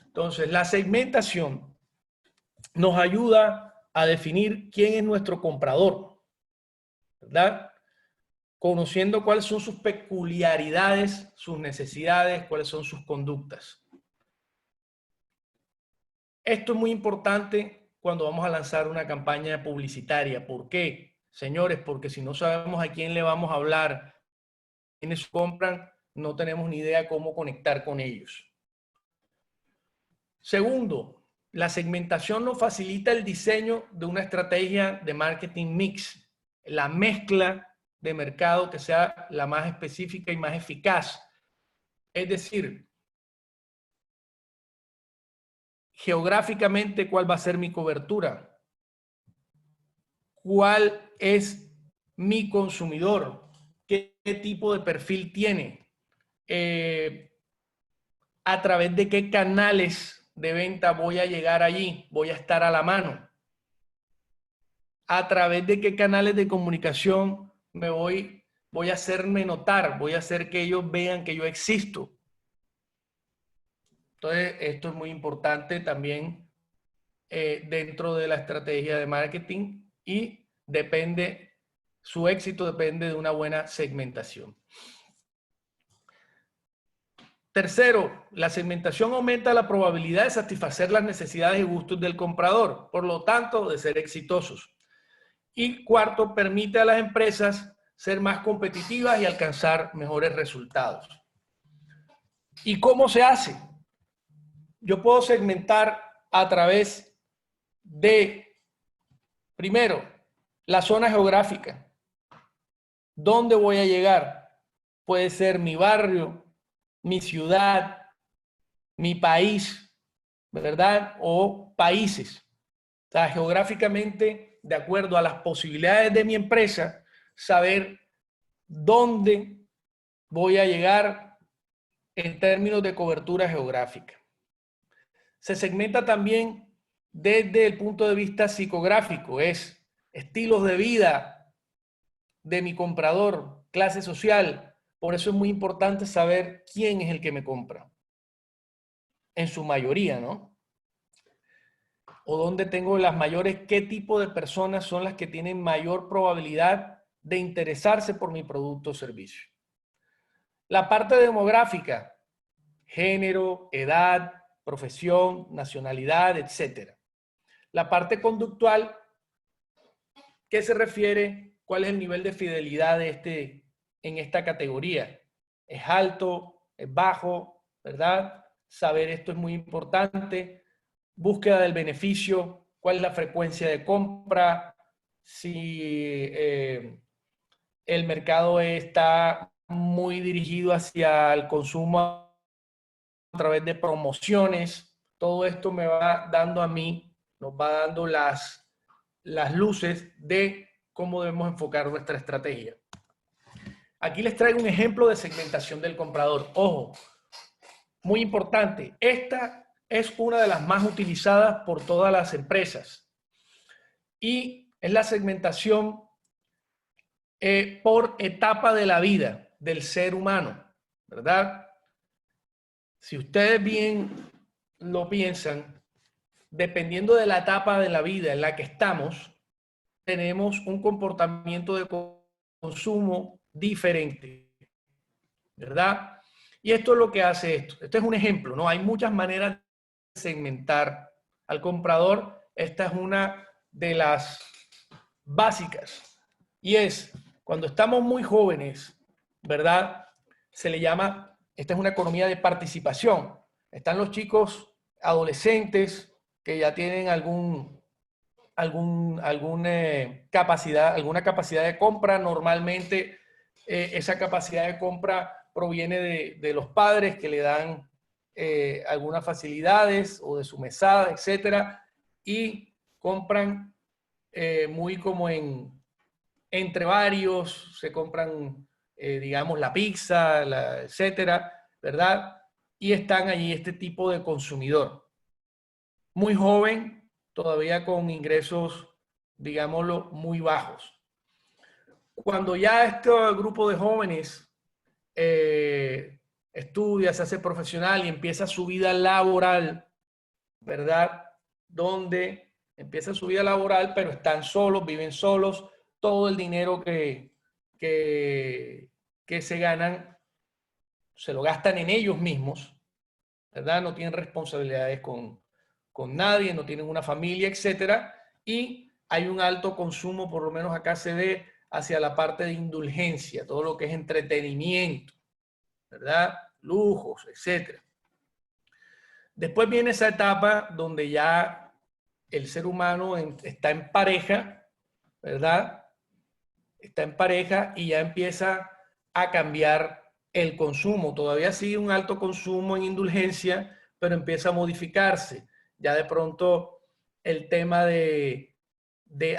Entonces, la segmentación nos ayuda a definir quién es nuestro comprador, ¿verdad? Conociendo cuáles son sus peculiaridades, sus necesidades, cuáles son sus conductas. Esto es muy importante cuando vamos a lanzar una campaña publicitaria. ¿Por qué? Señores, porque si no sabemos a quién le vamos a hablar, quiénes compran, no tenemos ni idea cómo conectar con ellos. Segundo, la segmentación nos facilita el diseño de una estrategia de marketing mix, la mezcla de mercado que sea la más específica y más eficaz. Es decir, geográficamente, ¿cuál va a ser mi cobertura? ¿Cuál es mi consumidor? ¿Qué tipo de perfil tiene? ¿A través de qué canales de venta voy a llegar allí? ¿Voy a estar a la mano? ¿A través de qué canales de comunicación voy a hacerme notar? ¿Voy a hacer que ellos vean que yo existo? Entonces, esto es muy importante también dentro de la estrategia de marketing, y su éxito depende de una buena segmentación. Tercero, la segmentación aumenta la probabilidad de satisfacer las necesidades y gustos del comprador, por lo tanto, de ser exitosos. Y cuarto, permite a las empresas ser más competitivas y alcanzar mejores resultados. ¿Y cómo se hace? Yo puedo segmentar a través de, primero, la zona geográfica. ¿Dónde voy a llegar? Puede ser mi barrio, mi ciudad, mi país, ¿verdad? O países. O sea, geográficamente, de acuerdo a las posibilidades de mi empresa, saber dónde voy a llegar en términos de cobertura geográfica. Se segmenta también desde el punto de vista psicográfico, es estilos de vida de mi comprador, clase social. Por eso es muy importante saber quién es el que me compra. En su mayoría, ¿no? O dónde tengo las mayores, qué tipo de personas son las que tienen mayor probabilidad de interesarse por mi producto o servicio. La parte demográfica, género, edad, profesión, nacionalidad, etc. La parte conductual, ¿qué se refiere? ¿Cuál es el nivel de fidelidad en esta categoría? ¿Es alto? ¿Es bajo? ¿Verdad? Saber esto es muy importante. Búsqueda del beneficio, cuál es la frecuencia de compra, si el mercado está muy dirigido hacia el consumo a través de promociones. Todo esto me va dando a mí, nos va dando las luces de cómo debemos enfocar nuestra estrategia. Aquí les traigo un ejemplo de segmentación del comprador. Ojo, muy importante, esta es una de las más utilizadas por todas las empresas y es la segmentación por etapa de la vida del ser humano, ¿verdad? Si ustedes bien lo piensan, dependiendo de la etapa de la vida en la que estamos, tenemos un comportamiento de consumo diferente, ¿verdad? Y esto es lo que hace esto. Este es un ejemplo, ¿no? Hay muchas maneras de segmentar al comprador. Esta es una de las básicas. Y es, cuando estamos muy jóvenes, ¿verdad? Se le llama, esta es una economía de participación. Están los chicos adolescentes que ya tienen alguna capacidad de compra. Normalmente esa capacidad de compra proviene de los padres que le dan algunas facilidades o de su mesada, etcétera, y compran muy como entre varios, se compran, digamos, la pizza, etcétera, ¿verdad? Y están allí este tipo de consumidor. Muy joven, todavía con ingresos, digámoslo, muy bajos. Cuando ya este grupo de jóvenes estudia, se hace profesional y empieza su vida laboral, ¿verdad? Donde empieza su vida laboral, pero están solos, viven solos, todo el dinero que se ganan se lo gastan en ellos mismos, ¿verdad? No tienen responsabilidades con nadie, no tienen una familia, etcétera, y hay un alto consumo, por lo menos acá se ve, hacia la parte de indulgencia, todo lo que es entretenimiento, ¿verdad? Lujos, etcétera. Después viene esa etapa donde ya el ser humano está en pareja, ¿verdad? Está en pareja y ya empieza a cambiar el consumo. Todavía sigue un alto consumo en indulgencia, pero empieza a modificarse. Ya de pronto el tema de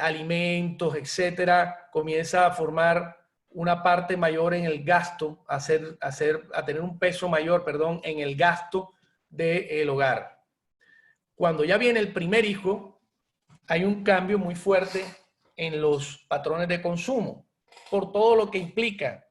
alimentos, etcétera, comienza a formar una parte mayor en el gasto, a tener un peso mayor, perdón, en el gasto del hogar. Cuando ya viene el primer hijo, hay un cambio muy fuerte en los patrones de consumo, por todo lo que implica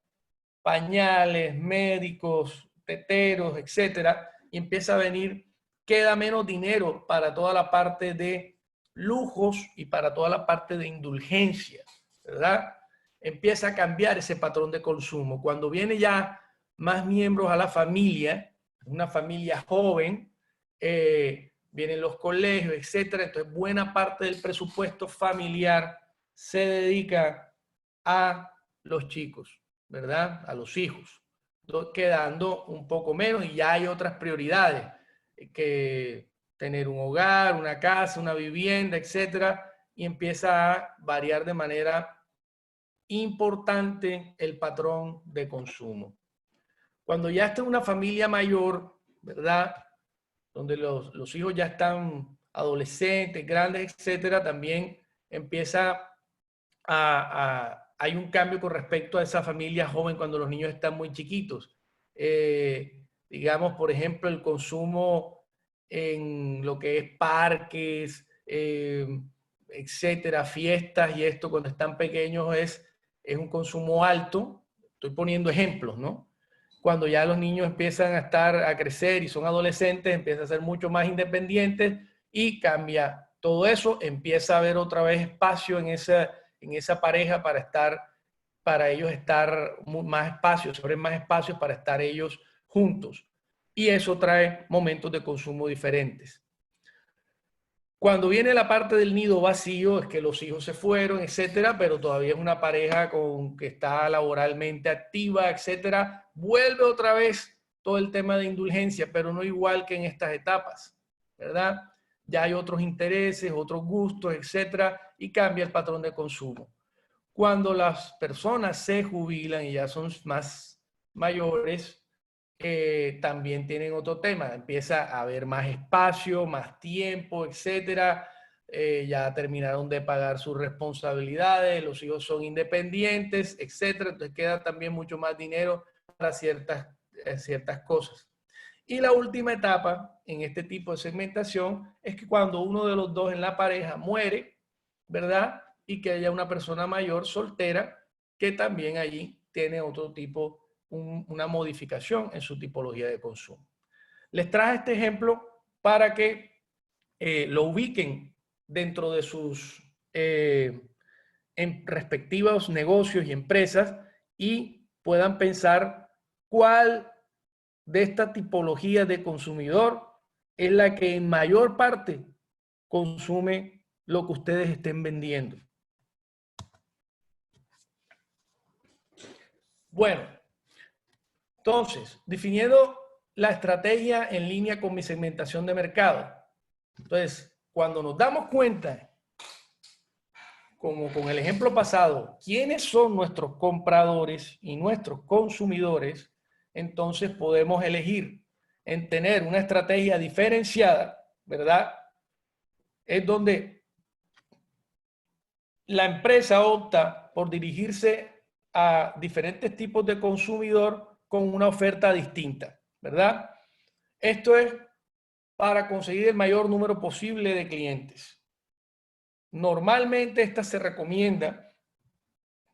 pañales, médicos, teteros, etcétera, y empieza a venir, queda menos dinero para toda la parte de lujos y para toda la parte de indulgencia, ¿verdad? Empieza a cambiar ese patrón de consumo. Cuando viene ya más miembros a la familia, una familia joven, vienen los colegios, etcétera, entonces buena parte del presupuesto familiar se dedica a los chicos, ¿verdad? A los hijos, quedando un poco menos y ya hay otras prioridades, que tener un hogar, una casa, una vivienda, etcétera, y empieza a variar de manera importante el patrón de consumo. Cuando ya está una familia mayor, ¿verdad? Donde los hijos ya están adolescentes, grandes, etcétera, también empieza hay un cambio con respecto a esa familia joven cuando los niños están muy chiquitos. Digamos, por ejemplo, el consumo en lo que es parques, etcétera, fiestas y esto cuando están pequeños es un consumo alto. Estoy poniendo ejemplos, ¿no? Cuando ya los niños empiezan a crecer y son adolescentes, empiezan a ser mucho más independientes y cambia todo eso, empieza a haber otra vez espacio en esa pareja para ellos estar más espacios, se abren más espacios para estar ellos juntos. Y eso trae momentos de consumo diferentes. Cuando viene la parte del nido vacío, es que los hijos se fueron, etcétera, pero todavía es una pareja que está laboralmente activa, etcétera. Vuelve otra vez todo el tema de indulgencia, pero no igual que en estas etapas, ¿verdad? Ya hay otros intereses, otros gustos, etcétera, y cambia el patrón de consumo. Cuando las personas se jubilan y ya son más mayores, también tienen otro tema. Empieza a haber más espacio, más tiempo, etcétera, ya terminaron de pagar sus responsabilidades, los hijos son independientes, etcétera. Entonces queda también mucho más dinero para ciertas cosas. Y la última etapa en este tipo de segmentación es que cuando uno de los dos en la pareja muere, ¿verdad? Y que haya una persona mayor soltera que también allí tiene otro tipo, una modificación en su tipología de consumo. Les traje este ejemplo para que lo ubiquen dentro de sus respectivos negocios y empresas y puedan pensar cuál de esta tipología de consumidor es la que en mayor parte consume lo que ustedes estén vendiendo. Bueno, entonces, definiendo la estrategia en línea con mi segmentación de mercado. Entonces, cuando nos damos cuenta, como con el ejemplo pasado, quiénes son nuestros compradores y nuestros consumidores, entonces podemos elegir en tener una estrategia diferenciada, ¿verdad? Es donde la empresa opta por dirigirse a diferentes tipos de consumidor con una oferta distinta, ¿verdad? Esto es para conseguir el mayor número posible de clientes. Normalmente esta se recomienda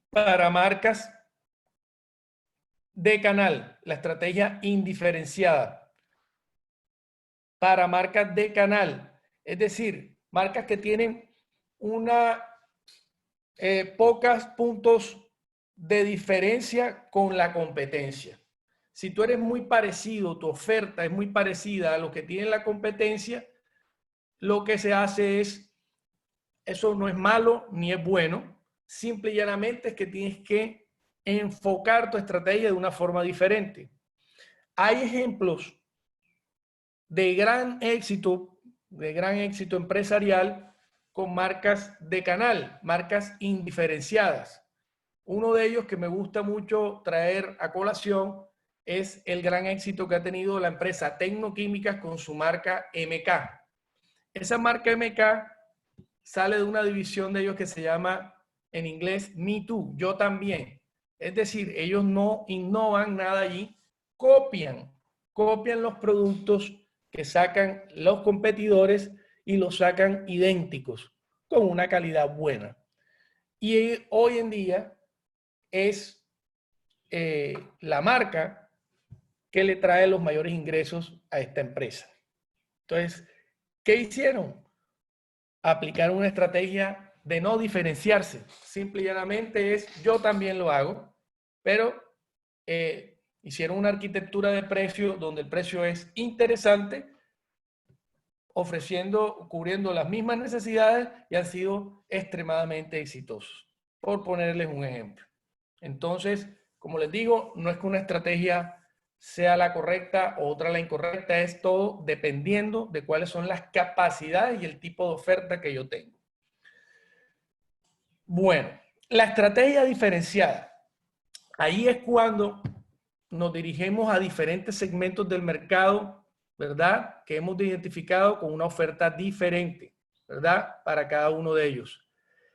para marcas de canal, la estrategia indiferenciada. Para marcas de canal, es decir, marcas que tienen pocos puntos de diferencia con la competencia. Si tú eres muy parecido, tu oferta es muy parecida a lo que tiene la competencia, lo que se hace es, eso no es malo ni es bueno, simple y llanamente es que tienes que enfocar tu estrategia de una forma diferente. Hay ejemplos de gran éxito empresarial con marcas de canal, marcas indiferenciadas. Uno de ellos que me gusta mucho traer a colación es el gran éxito que ha tenido la empresa Tecnoquímicas con su marca MK. Esa marca MK sale de una división de ellos que se llama en inglés Me Too, yo también. Es decir, ellos no innovan nada allí, copian los productos que sacan los competidores y los sacan idénticos, con una calidad buena. Y hoy en día es la marca que le trae los mayores ingresos a esta empresa. Entonces, ¿qué hicieron? Aplicar una estrategia de no diferenciarse. Simple y llanamente es, yo también lo hago, pero hicieron una arquitectura de precio donde el precio es interesante, cubriendo las mismas necesidades y han sido extremadamente exitosos, por ponerles un ejemplo. Entonces, como les digo, no es que una estrategia sea la correcta o otra la incorrecta, es todo dependiendo de cuáles son las capacidades y el tipo de oferta que yo tengo. Bueno, la estrategia diferenciada. Ahí es cuando nos dirigimos a diferentes segmentos del mercado, ¿verdad? Que hemos identificado con una oferta diferente, ¿verdad? Para cada uno de ellos.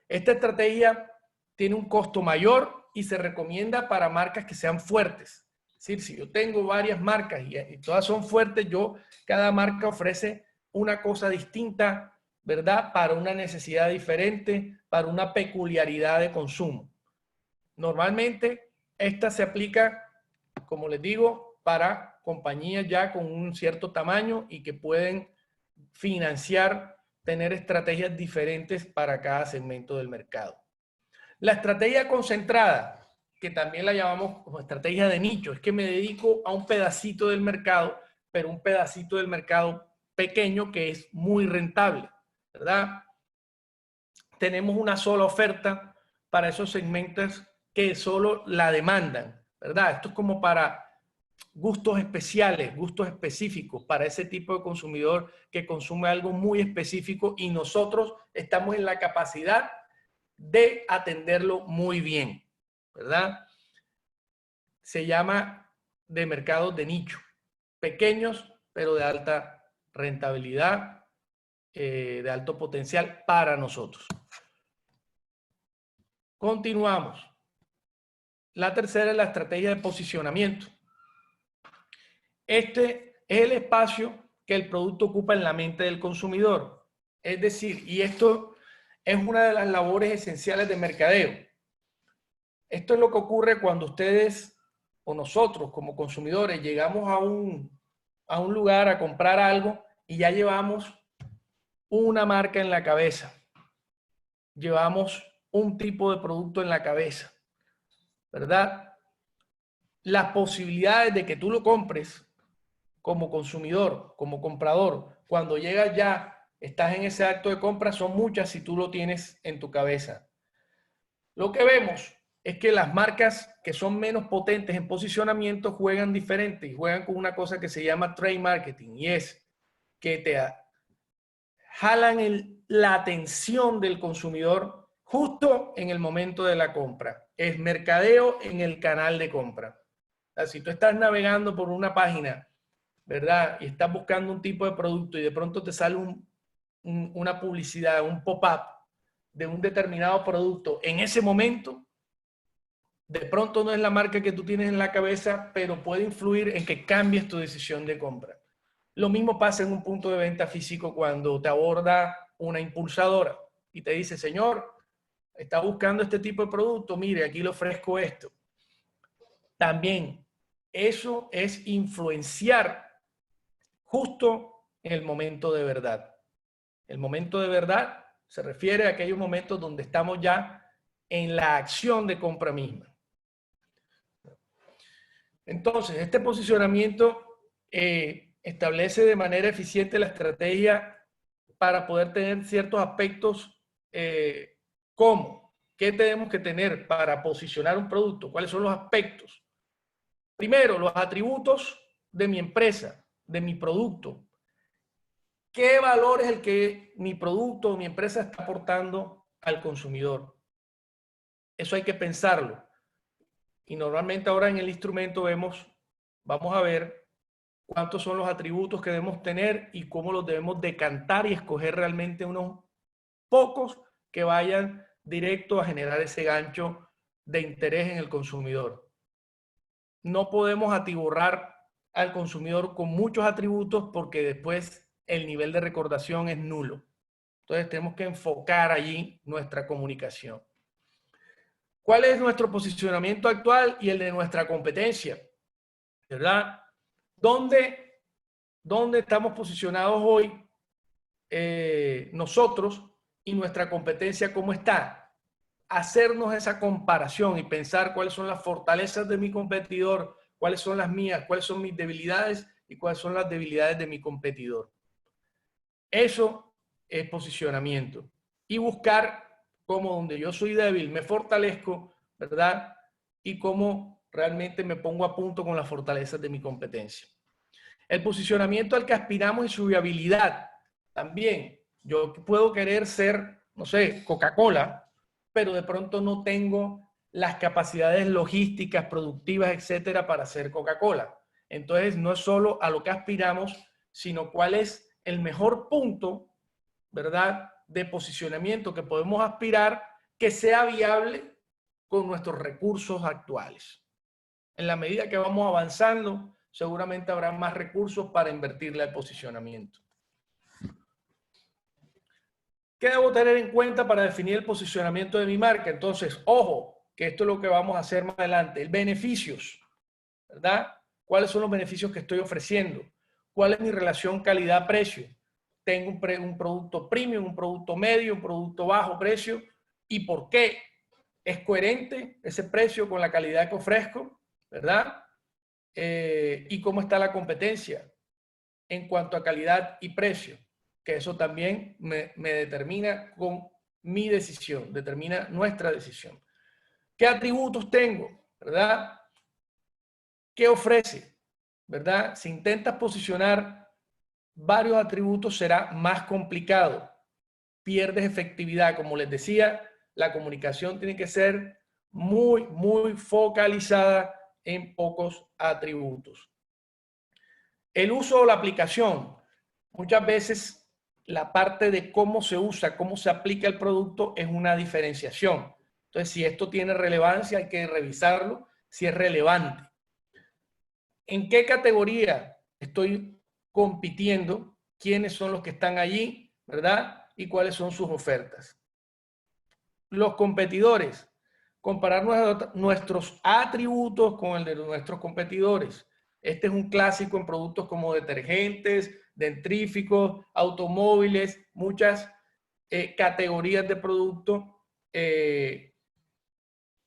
Esta estrategia tiene un costo mayor y se recomienda para marcas que sean fuertes. Es decir, si yo tengo varias marcas y todas son fuertes, cada marca ofrece una cosa distinta, ¿verdad? Para una necesidad diferente, para una peculiaridad de consumo. Normalmente, esta se aplica, como les digo, para compañías ya con un cierto tamaño y que pueden financiar, tener estrategias diferentes para cada segmento del mercado. La estrategia concentrada, que también la llamamos como estrategia de nicho, es que me dedico a un pedacito del mercado, pero un pedacito del mercado pequeño que es muy rentable, ¿verdad? Tenemos una sola oferta para esos segmentos que solo la demandan, ¿verdad? Esto es como para gustos especiales, gustos específicos para ese tipo de consumidor que consume algo muy específico y nosotros estamos en la capacidad de atenderlo muy bien, ¿verdad? Se llama de mercados de nicho, pequeños pero de alta rentabilidad, de alto potencial para nosotros. Continuamos. La tercera es la estrategia de posicionamiento. Este es el espacio que el producto ocupa en la mente del consumidor. Es decir, y esto es una de las labores esenciales de mercadeo. Esto es lo que ocurre cuando ustedes o nosotros como consumidores llegamos a un lugar a comprar algo y ya llevamos una marca en la cabeza. Llevamos un tipo de producto en la cabeza, ¿verdad? Las posibilidades de que tú lo compres como consumidor, como comprador, cuando llegas ya, estás en ese acto de compra, son muchas si tú lo tienes en tu cabeza. Lo que vemos es que las marcas que son menos potentes en posicionamiento juegan diferente y juegan con una cosa que se llama trade marketing, y es que te jalan la atención del consumidor justo en el momento de la compra. Es mercadeo en el canal de compra. O sea, si tú estás navegando por una página, ¿verdad? Y estás buscando un tipo de producto y de pronto te sale una publicidad, un pop-up de un determinado producto en ese momento, de pronto no es la marca que tú tienes en la cabeza, pero puede influir en que cambies tu decisión de compra. Lo mismo pasa en un punto de venta físico cuando te aborda una impulsadora y te dice, señor, está buscando este tipo de producto, mire, aquí le ofrezco esto. También eso es influenciar justo en el momento de verdad. El momento de verdad se refiere a aquellos momentos donde estamos ya en la acción de compra misma. Entonces, este posicionamiento establece de manera eficiente la estrategia para poder tener ciertos aspectos como qué tenemos que tener para posicionar un producto, cuáles son los aspectos. Primero, los atributos de mi empresa, de mi producto. ¿Qué valor es el que mi producto o mi empresa está aportando al consumidor? Eso hay que pensarlo. Y normalmente ahora en el instrumento vamos a ver cuántos son los atributos que debemos tener y cómo los debemos decantar y escoger realmente unos pocos que vayan directo a generar ese gancho de interés en el consumidor. No podemos atiborrar al consumidor con muchos atributos porque después el nivel de recordación es nulo. Entonces tenemos que enfocar allí nuestra comunicación. ¿Cuál es nuestro posicionamiento actual y el de nuestra competencia? ¿Verdad? ¿Dónde estamos posicionados hoy nosotros y nuestra competencia cómo está? Hacernos esa comparación y pensar cuáles son las fortalezas de mi competidor, cuáles son las mías, cuáles son mis debilidades y cuáles son las debilidades de mi competidor. Eso es posicionamiento. Y buscar cómo donde yo soy débil me fortalezco, ¿verdad? Y cómo realmente me pongo a punto con las fortalezas de mi competencia. El posicionamiento al que aspiramos y su viabilidad. También, yo puedo querer ser, no sé, Coca-Cola, pero de pronto no tengo las capacidades logísticas, productivas, etcétera, para ser Coca-Cola. Entonces, no es solo a lo que aspiramos, sino cuál es el mejor punto, ¿verdad?, de posicionamiento que podemos aspirar que sea viable con nuestros recursos actuales. En la medida que vamos avanzando, seguramente habrá más recursos para invertirle al posicionamiento. ¿Qué debo tener en cuenta para definir el posicionamiento de mi marca? Entonces, ojo, que esto es lo que vamos a hacer más adelante. El beneficios, ¿verdad? ¿Cuáles son los beneficios que estoy ofreciendo? ¿Cuál es mi relación calidad-precio? Tengo un producto premium, un producto medio, un producto bajo precio. ¿Y por qué? ¿Es coherente ese precio con la calidad que ofrezco? ¿Verdad? Y cómo está la competencia en cuanto a calidad y precio, que eso también me determina con mi decisión, determina nuestra decisión. ¿Qué atributos tengo? ¿Verdad? ¿Qué ofrece? ¿Verdad? Si intentas posicionar varios atributos será más complicado. Pierdes efectividad. Como les decía, la comunicación tiene que ser muy focalizada en pocos atributos. El uso o la aplicación. Muchas veces la parte de cómo se usa, cómo se aplica el producto es una diferenciación. Entonces, si esto tiene relevancia, hay que revisarlo, si es relevante. ¿En qué categoría estoy compitiendo? ¿Quiénes son los que están allí? ¿Verdad? Y cuáles son sus ofertas. Los competidores. Comparar nuestros atributos con el de nuestros competidores. Este es un clásico en productos como detergentes, dentríficos, automóviles, muchas categorías de producto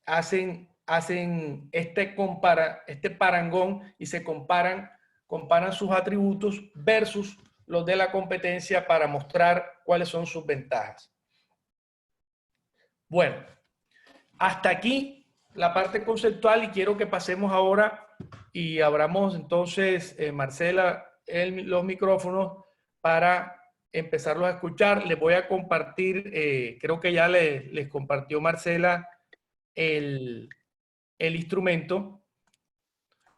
hacen este parangón y se comparan sus atributos versus los de la competencia para mostrar cuáles son sus ventajas. Bueno, hasta aquí la parte conceptual y quiero que pasemos ahora y abramos entonces, Marcela, los micrófonos para empezarlos a escuchar. Les voy a compartir, creo que ya les compartió Marcela el instrumento.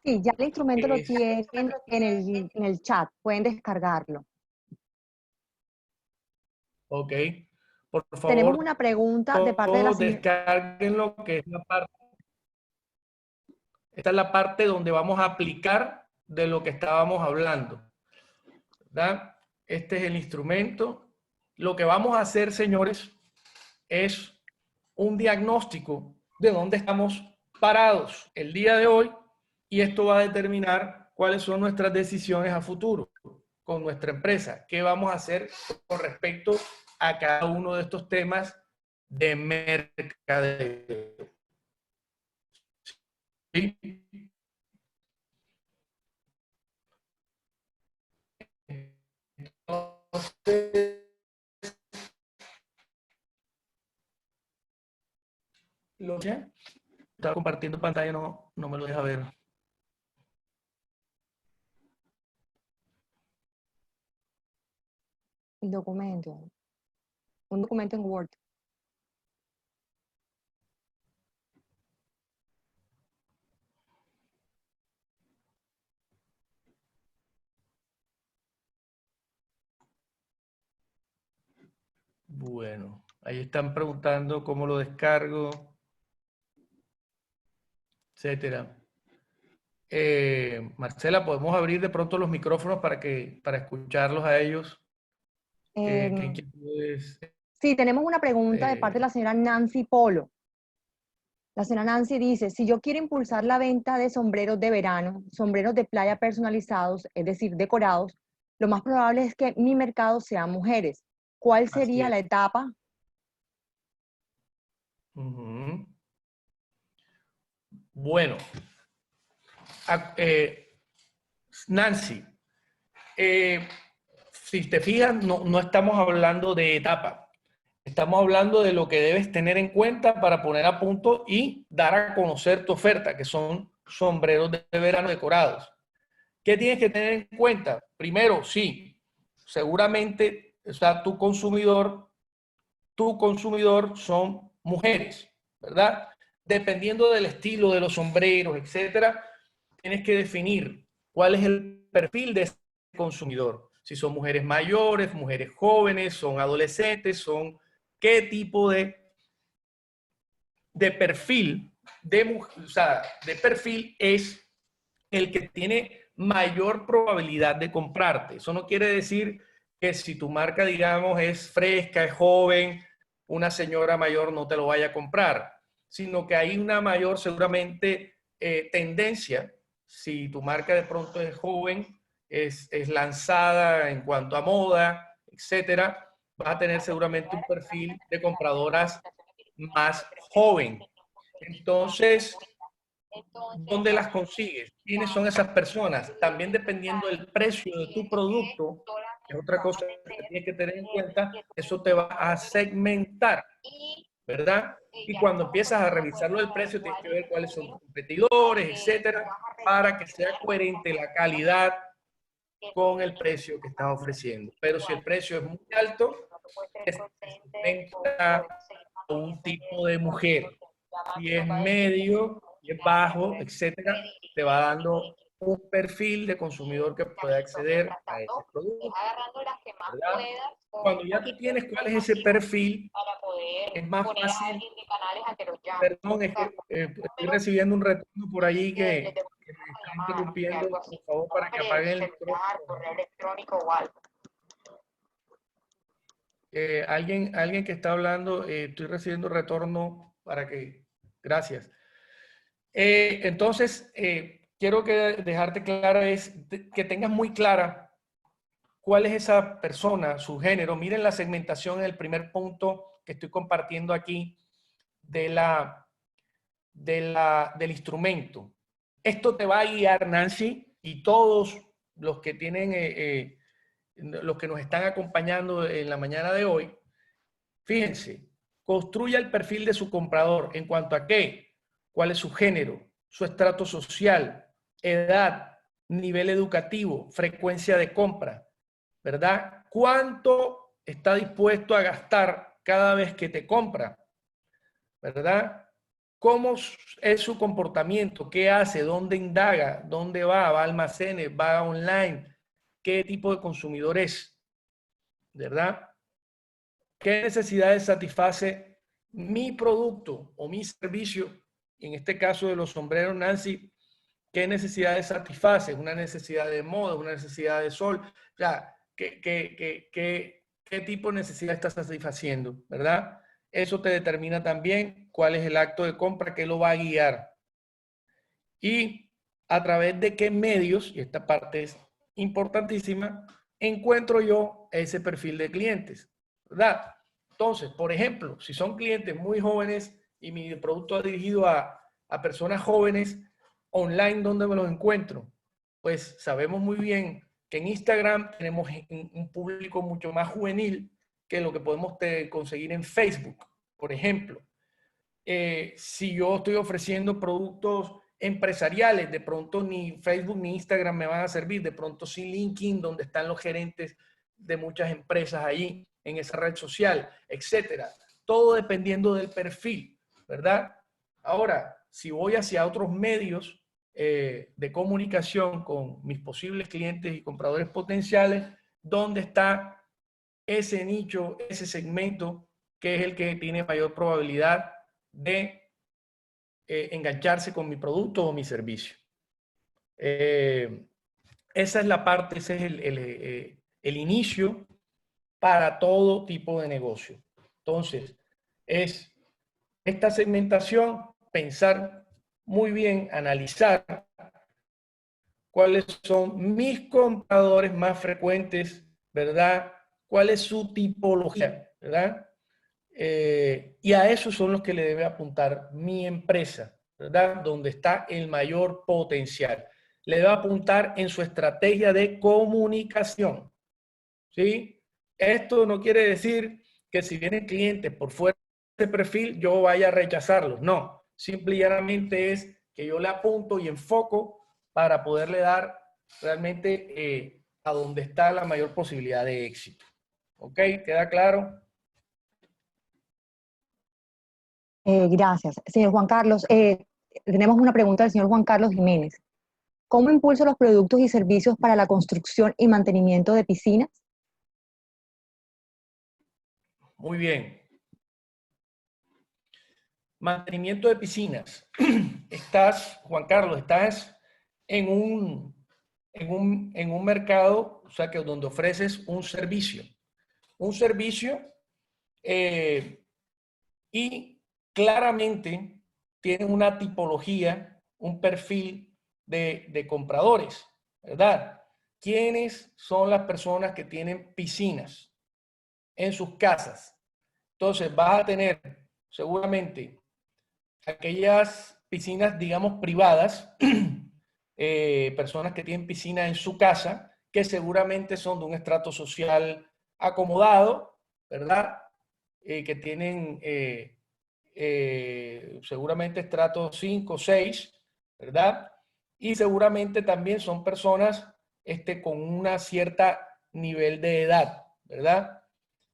Sí, ya el instrumento lo tienen en el chat, pueden descargarlo. Ok. Por favor, tenemos una pregunta de parte de la señora. Descarguenlo, que es la parte. Esta es la parte donde vamos a aplicar de lo que estábamos hablando, ¿verdad? Este es el instrumento. Lo que vamos a hacer, señores, es un diagnóstico de dónde estamos parados el día de hoy y esto va a determinar cuáles son nuestras decisiones a futuro con nuestra empresa. ¿Qué vamos a hacer con respecto a cada uno de estos temas de mercadeo? ¿Sí? Entonces, lo que estaba compartiendo pantalla no me lo deja ver. El documento. Un documento en Word. Bueno, ahí están preguntando cómo lo descargo, etcétera. Marcela, ¿podemos abrir de pronto los micrófonos para escucharlos a ellos? ¿Qué inquietudes? Sí, tenemos una pregunta de parte de la señora Nancy Polo. La señora Nancy dice, si yo quiero impulsar la venta de sombreros de verano, sombreros de playa personalizados, es decir, decorados, lo más probable es que mi mercado sea mujeres. ¿Cuál sería la etapa? Bueno, Nancy, si te fijas, no estamos hablando de etapa. Estamos hablando de lo que debes tener en cuenta para poner a punto y dar a conocer tu oferta, que son sombreros de verano decorados. ¿Qué tienes que tener en cuenta? Primero, sí, seguramente, o sea, tu consumidor son mujeres, ¿verdad? Dependiendo del estilo de los sombreros, etcétera, tienes que definir cuál es el perfil de ese consumidor. Si son mujeres mayores, mujeres jóvenes, son adolescentes, son qué tipo de perfil de perfil es el que tiene mayor probabilidad de comprarte. Eso no quiere decir que si tu marca, digamos, es fresca, es joven, una señora mayor no te lo vaya a comprar, sino que hay una mayor seguramente tendencia. Si tu marca de pronto es joven, es lanzada en cuanto a moda, etcétera, vas a tener seguramente un perfil de compradoras más joven. Entonces, ¿dónde las consigues? ¿Quiénes son esas personas? También dependiendo del precio de tu producto, que es otra cosa que tienes que tener en cuenta, eso te va a segmentar, ¿verdad? Y cuando empiezas a revisarlo del precio, tienes que ver cuáles son tus competidores, etcétera, para que sea coherente la calidad con el precio que estás ofreciendo. Pero si el precio es muy alto, se segmenta a un tipo de mujer. Si es medio, si es bajo, etcétera, te va dando un perfil de consumidor que puede acceder a ese producto, ¿verdad? cuando ya tú tienes cuál es ese perfil, para poder es más poner a fácil. alguien de canales a que los llame. Perdón, es que estoy recibiendo un retorno por allí Les que devuelvo me está una llamada, no sé, interrumpiendo. algo Por así. favor, para que Nombre, apaguen el celular, micrófono. correo electrónico o algo. Alguien que está hablando, estoy recibiendo retorno para que... Gracias. Entonces, quiero dejarte clara que tengas muy clara cuál es esa persona, su género. Miren la segmentación en el primer punto que estoy compartiendo aquí del instrumento. Esto te va a guiar, Nancy, y todos los que tienen, los que nos están acompañando en la mañana de hoy. Fíjense, construya el perfil de su comprador en cuanto a qué, cuál es su género, su estrato social, edad, nivel educativo, frecuencia de compra, ¿verdad? ¿Cuánto está dispuesto a gastar cada vez que te compra? ¿Verdad? ¿Cómo es su comportamiento? ¿Qué hace? ¿Dónde indaga? ¿Dónde va? ¿Va a almacenes? ¿Va online? ¿Qué tipo de consumidor es? ¿Verdad? ¿Qué necesidades satisface mi producto o mi servicio? En este caso de los sombreros, Nancy, ¿qué necesidades satisface? ¿Una necesidad de moda? ¿Una necesidad de sol? O sea, ¿qué tipo de necesidad estás satisfaciendo? ¿Verdad? Eso te determina también cuál es el acto de compra que lo va a guiar. Y a través de qué medios, y esta parte es importantísima, encuentro yo ese perfil de clientes, ¿verdad? Entonces, por ejemplo, si son clientes muy jóvenes y mi producto ha dirigido a personas jóvenes, online, ¿dónde me los encuentro? Pues sabemos muy bien que en Instagram tenemos un público mucho más juvenil que lo que podemos conseguir en Facebook, por ejemplo. Si yo estoy ofreciendo productos empresariales, de pronto ni Facebook ni Instagram me van a servir, de pronto sí LinkedIn, donde están los gerentes de muchas empresas ahí en esa red social, etcétera. Todo dependiendo del perfil, ¿verdad? Ahora, si voy hacia otros medios de comunicación con mis posibles clientes y compradores potenciales, ¿dónde está ese nicho, ese segmento que es el que tiene mayor probabilidad de engancharse con mi producto o mi servicio? Esa es la parte, ese es el inicio para todo tipo de negocio. Entonces, es esta segmentación, pensar muy bien, analizar cuáles son mis compradores más frecuentes, ¿verdad? ¿Cuál es su tipología, ¿verdad? Y a esos son los que le debe apuntar mi empresa, ¿verdad? Donde está el mayor potencial. Le debe apuntar en su estrategia de comunicación, ¿sí? Esto no quiere decir que si vienen clientes por fuera de este perfil, yo vaya a rechazarlos. No, simplemente es que yo le apunto y enfoco para poderle dar realmente a donde está la mayor posibilidad de éxito. ¿Ok? ¿Queda claro? Gracias. Señor Juan Carlos, tenemos una pregunta del señor Juan Carlos Jiménez. ¿Cómo impulso los productos y servicios para la construcción y mantenimiento de piscinas? Muy bien. Mantenimiento de piscinas. Estás, Juan Carlos, estás en un mercado, o sea, que donde ofreces un servicio. Un servicio y claramente tienen una tipología, un perfil de compradores, ¿verdad? ¿Quiénes son las personas que tienen piscinas en sus casas? Entonces vas a tener seguramente aquellas piscinas, digamos, privadas, personas que tienen piscina en su casa, que seguramente son de un estrato social acomodado, ¿verdad? Que tienen seguramente estrato 5, 6, ¿verdad? Y seguramente también son personas con una cierta nivel de edad, ¿verdad?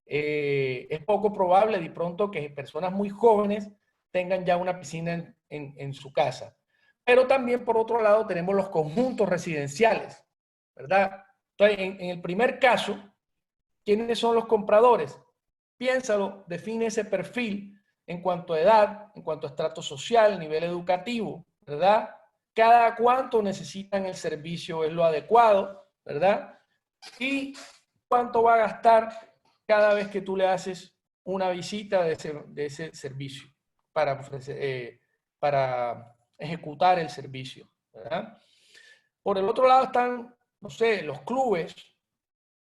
Es poco probable de pronto que personas muy jóvenes tengan ya una piscina en su casa. Pero también, por otro lado, tenemos los conjuntos residenciales, ¿verdad? Entonces, en el primer caso, ¿quiénes son los compradores? Piénsalo, define ese perfil en cuanto a edad, en cuanto a estrato social, nivel educativo, ¿verdad? Cada cuánto necesitan el servicio es lo adecuado, ¿verdad? Y cuánto va a gastar cada vez que tú le haces una visita de ese servicio para ejecutar el servicio, ¿verdad? Por el otro lado están, no sé, los clubes,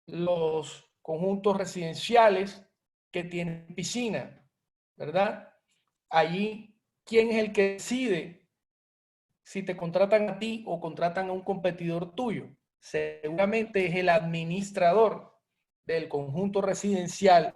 los conjuntos residenciales que tienen piscina, ¿verdad? Allí, ¿quién es el que decide si te contratan a ti o contratan a un competidor tuyo? Seguramente es el administrador del conjunto residencial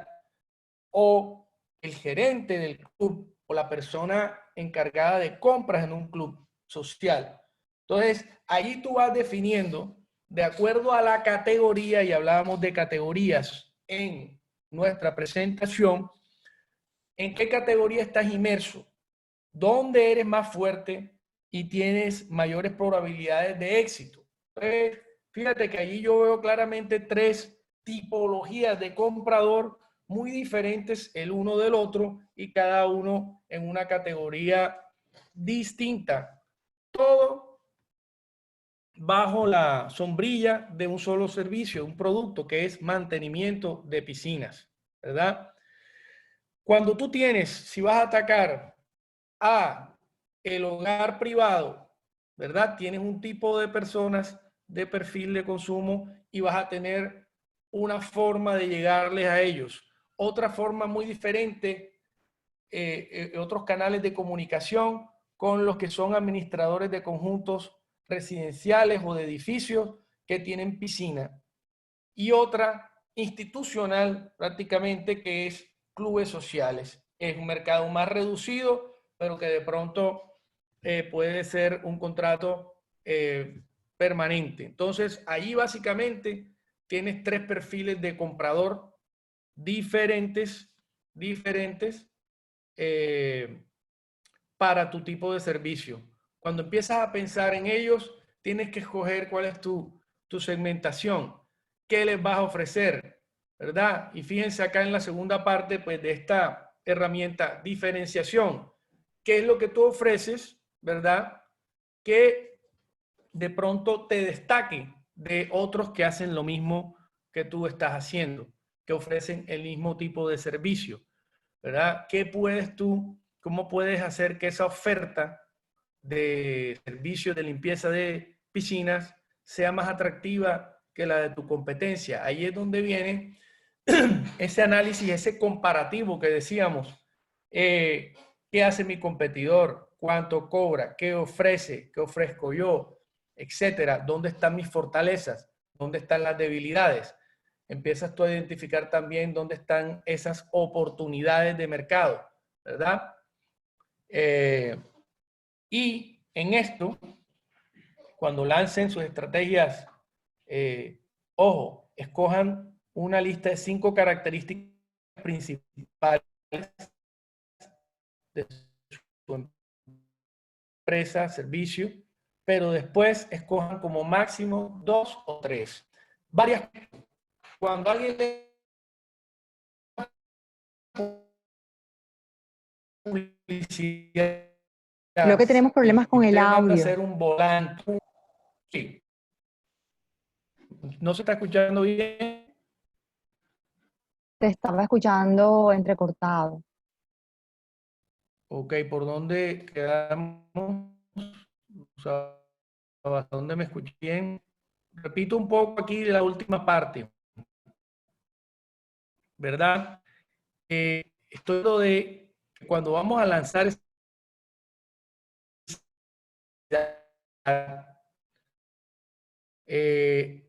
o el gerente del club o la persona encargada de compras en un club social. Entonces, allí tú vas definiendo de acuerdo a la categoría, y hablábamos de categorías en nuestra presentación, en qué categoría estás inmerso, dónde eres más fuerte y tienes mayores probabilidades de éxito. Entonces, fíjate que allí yo veo claramente 3 tipologías de comprador muy diferentes el uno del otro y cada uno en una categoría distinta. Todo bajo la sombrilla de un solo servicio, un producto que es mantenimiento de piscinas, ¿verdad? Cuando tú tienes, si vas a atacar a el hogar privado, ¿verdad? Tienes un tipo de personas de perfil de consumo y vas a tener una forma de llegarles a ellos. Otra forma muy diferente, otros canales de comunicación con los que son administradores de conjuntos residenciales o de edificios que tienen piscina. Y otra institucional prácticamente que es clubes sociales. Es un mercado más reducido, pero que de pronto puede ser un contrato permanente. Entonces, ahí básicamente tienes 3 perfiles de comprador diferentes para tu tipo de servicio. Cuando empiezas a pensar en ellos, tienes que escoger cuál es tu segmentación, qué les vas a ofrecer, ¿verdad? Y fíjense acá en la segunda parte pues, de esta herramienta, diferenciación. ¿Qué es lo que tú ofreces, verdad? Que de pronto te destaque de otros que hacen lo mismo que tú estás haciendo, que ofrecen el mismo tipo de servicio, ¿verdad? ¿Qué puedes tú, cómo puedes hacer que esa oferta de servicios de limpieza de piscinas sea más atractiva que la de tu competencia? Ahí es donde viene ese análisis, ese comparativo que decíamos. ¿Qué hace mi competidor? ¿Cuánto cobra? ¿Qué ofrece? ¿Qué ofrezco yo? Etcétera. ¿Dónde están mis fortalezas? ¿Dónde están las debilidades? Empiezas tú a identificar también dónde están esas oportunidades de mercado, ¿verdad? Y en esto, cuando lancen sus estrategias, ojo, escojan una lista de 5 características principales de su empresa, servicio, pero después escojan como máximo 2 o 3. Varias. Cuando alguien le publicidad, Creo que tenemos problemas con el usted manda a audio. hacer un volante. Sí. ¿No se está escuchando bien? Te estaba escuchando entrecortado. Ok, ¿por dónde quedamos? O sea, ¿hasta dónde me escuché bien? Repito un poco aquí la última parte, ¿verdad? Estoy lo de cuando vamos a lanzar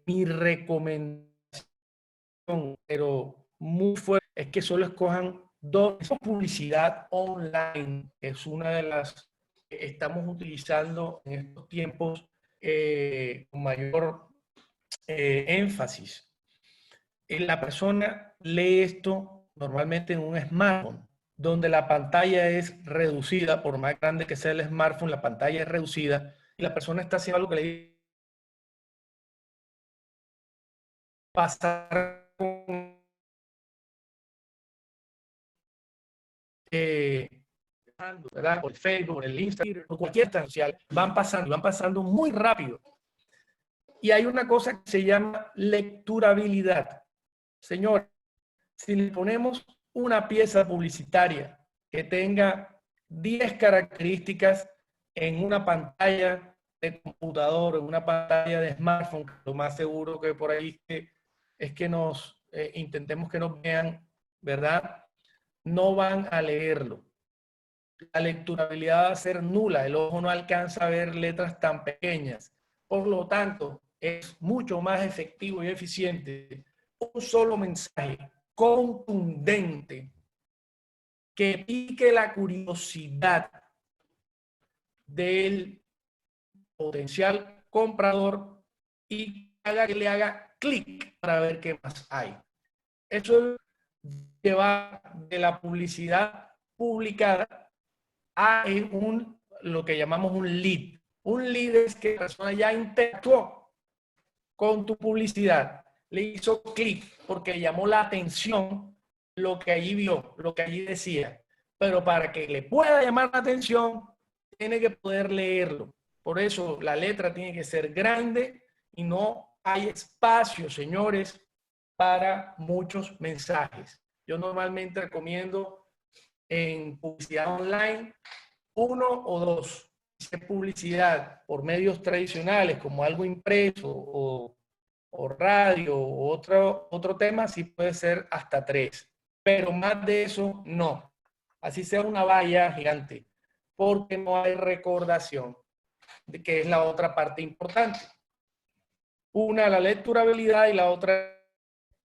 mi recomendación, pero muy fuerte, es que solo escojan 2. Publicidad online es una de las que estamos utilizando en estos tiempos con mayor énfasis. La persona lee esto normalmente en un smartphone, donde la pantalla es reducida, por más grande que sea el smartphone, la pantalla es reducida y la persona está haciendo algo que le pasar con ¿verdad? Por el Facebook, por el Instagram, por cualquier red social, van pasando muy rápido. Y hay una cosa que se llama lecturabilidad. Señor, si le ponemos una pieza publicitaria que tenga 10 características en una pantalla de computador, en una pantalla de smartphone, lo más seguro que por ahí es que nos intentemos que nos vean, ¿verdad? No van a leerlo. La lecturabilidad va a ser nula, el ojo no alcanza a ver letras tan pequeñas. Por lo tanto, es mucho más efectivo y eficiente un solo mensaje contundente que pique la curiosidad del potencial comprador y haga que le haga clic para ver qué más hay. Eso lleva de la publicidad publicada a lo que llamamos un lead. Un lead es que la persona ya interactuó con tu publicidad, le hizo clic porque llamó la atención lo que allí vio, lo que allí decía. Pero para que le pueda llamar la atención, tiene que poder leerlo. Por eso la letra tiene que ser grande y no hay espacio, señores, para muchos mensajes. Yo normalmente recomiendo en publicidad online 1 o 2. Si es publicidad por medios tradicionales como algo impreso o radio o otro tema, sí puede ser hasta 3. Pero más de eso, no. Así sea una valla gigante, porque no hay recordación, de que es la otra parte importante. Una, la lecturabilidad, y la otra,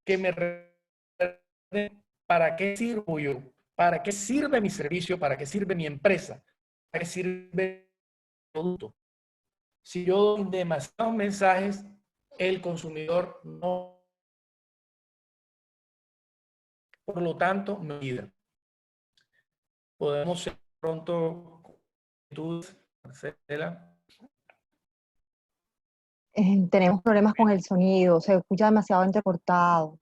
que me recuerde para qué sirvo yo, para qué sirve mi servicio, para qué sirve mi empresa, para qué sirve el producto. Si yo doy demasiados mensajes, el consumidor no, por lo tanto, no olvida. Podemos ser pronto, Marcela. Tenemos problemas con el sonido, se escucha demasiado entrecortado.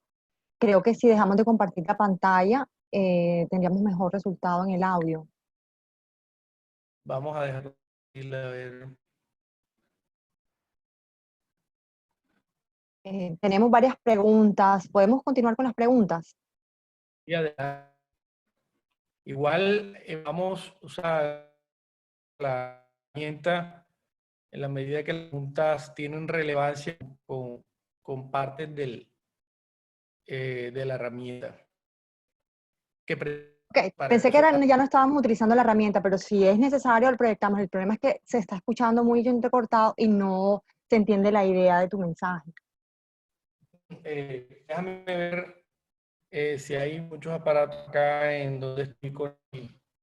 Creo que si dejamos de compartir la pantalla, tendríamos mejor resultado en el audio. Vamos a dejarlo a ver. Tenemos varias preguntas. ¿Podemos continuar con las preguntas? Igual vamos a usar la herramienta en la medida que las preguntas tienen relevancia con partes de la herramienta. Okay. Pensé que ya no estábamos utilizando la herramienta, pero si es necesario, lo proyectamos. El problema es que se está escuchando muy entrecortado y no se entiende la idea de tu mensaje. Déjame ver si hay muchos aparatos acá en donde estoy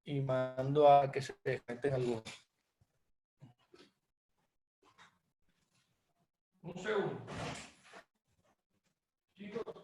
y mando a que se desconecten algunos. Un segundo. Chicos.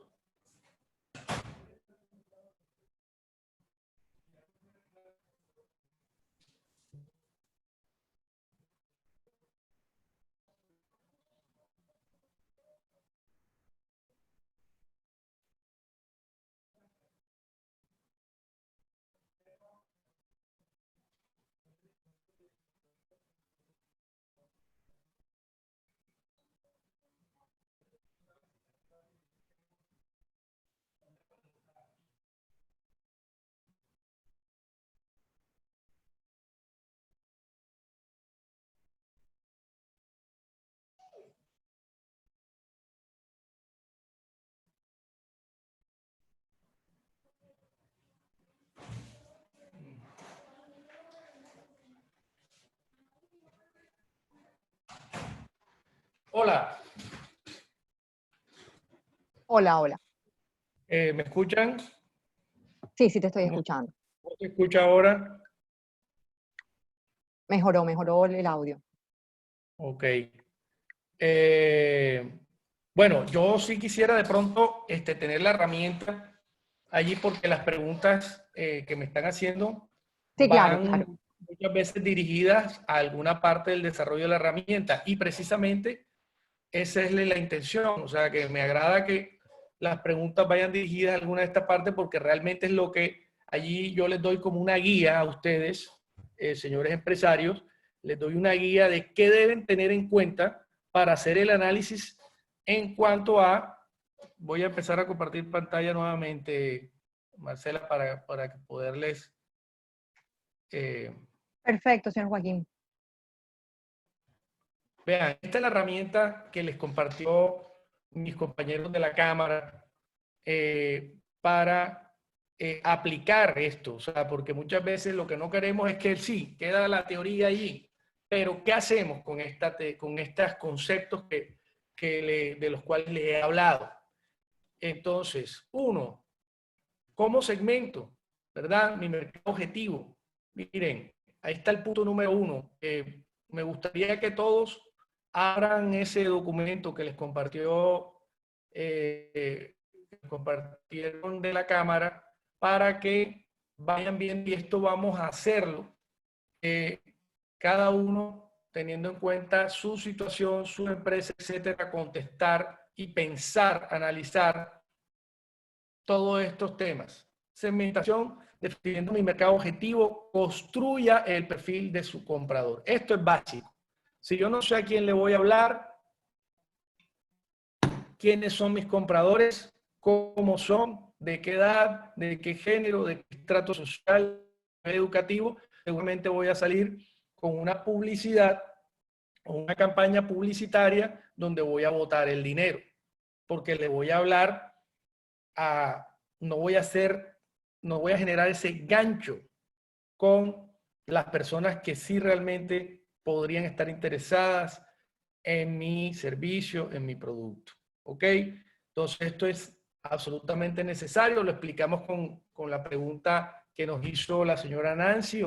Hola. Hola, hola. ¿Me escuchan? Sí, sí te estoy escuchando. ¿Cómo se escucha ahora? Mejoró el audio. Ok. Bueno, yo sí quisiera de pronto tener la herramienta allí porque las preguntas que me están haciendo Sí, claro, van claro. muchas veces dirigidas a alguna parte del desarrollo de la herramienta y precisamente esa es la intención. O sea, que me agrada que las preguntas vayan dirigidas a alguna de estas partes porque realmente es lo que allí yo les doy como una guía a ustedes, señores empresarios, les doy una guía de qué deben tener en cuenta para hacer el análisis en cuanto a, voy a empezar a compartir pantalla nuevamente, Marcela, para poderles... Perfecto, señor Joaquín. Vean, esta es la herramienta que les compartió mis compañeros de la Cámara para aplicar esto. O sea, porque muchas veces lo que no queremos es que sí, queda la teoría allí, pero ¿qué hacemos con estos conceptos de los cuales les he hablado? Entonces, uno, ¿cómo segmento? ¿Verdad? Mi mercado objetivo. Miren, ahí está el punto número uno. Me gustaría que todos abran ese documento que les compartieron de la Cámara para que vayan viendo, y esto vamos a hacerlo, cada uno teniendo en cuenta su situación, su empresa, etcétera, contestar y pensar, analizar todos estos temas. Segmentación, definiendo mi mercado objetivo, construya el perfil de su comprador. Esto es básico. Si yo no sé a quién le voy a hablar, quiénes son mis compradores, cómo son, de qué edad, de qué género, de qué estrato social, educativo, seguramente voy a salir con una publicidad o una campaña publicitaria donde voy a botar el dinero, porque le voy a hablar no voy a generar ese gancho con las personas que sí realmente podrían estar interesadas en mi servicio, en mi producto. ¿Ok? Entonces esto es absolutamente necesario. Lo explicamos con la pregunta que nos hizo la señora Nancy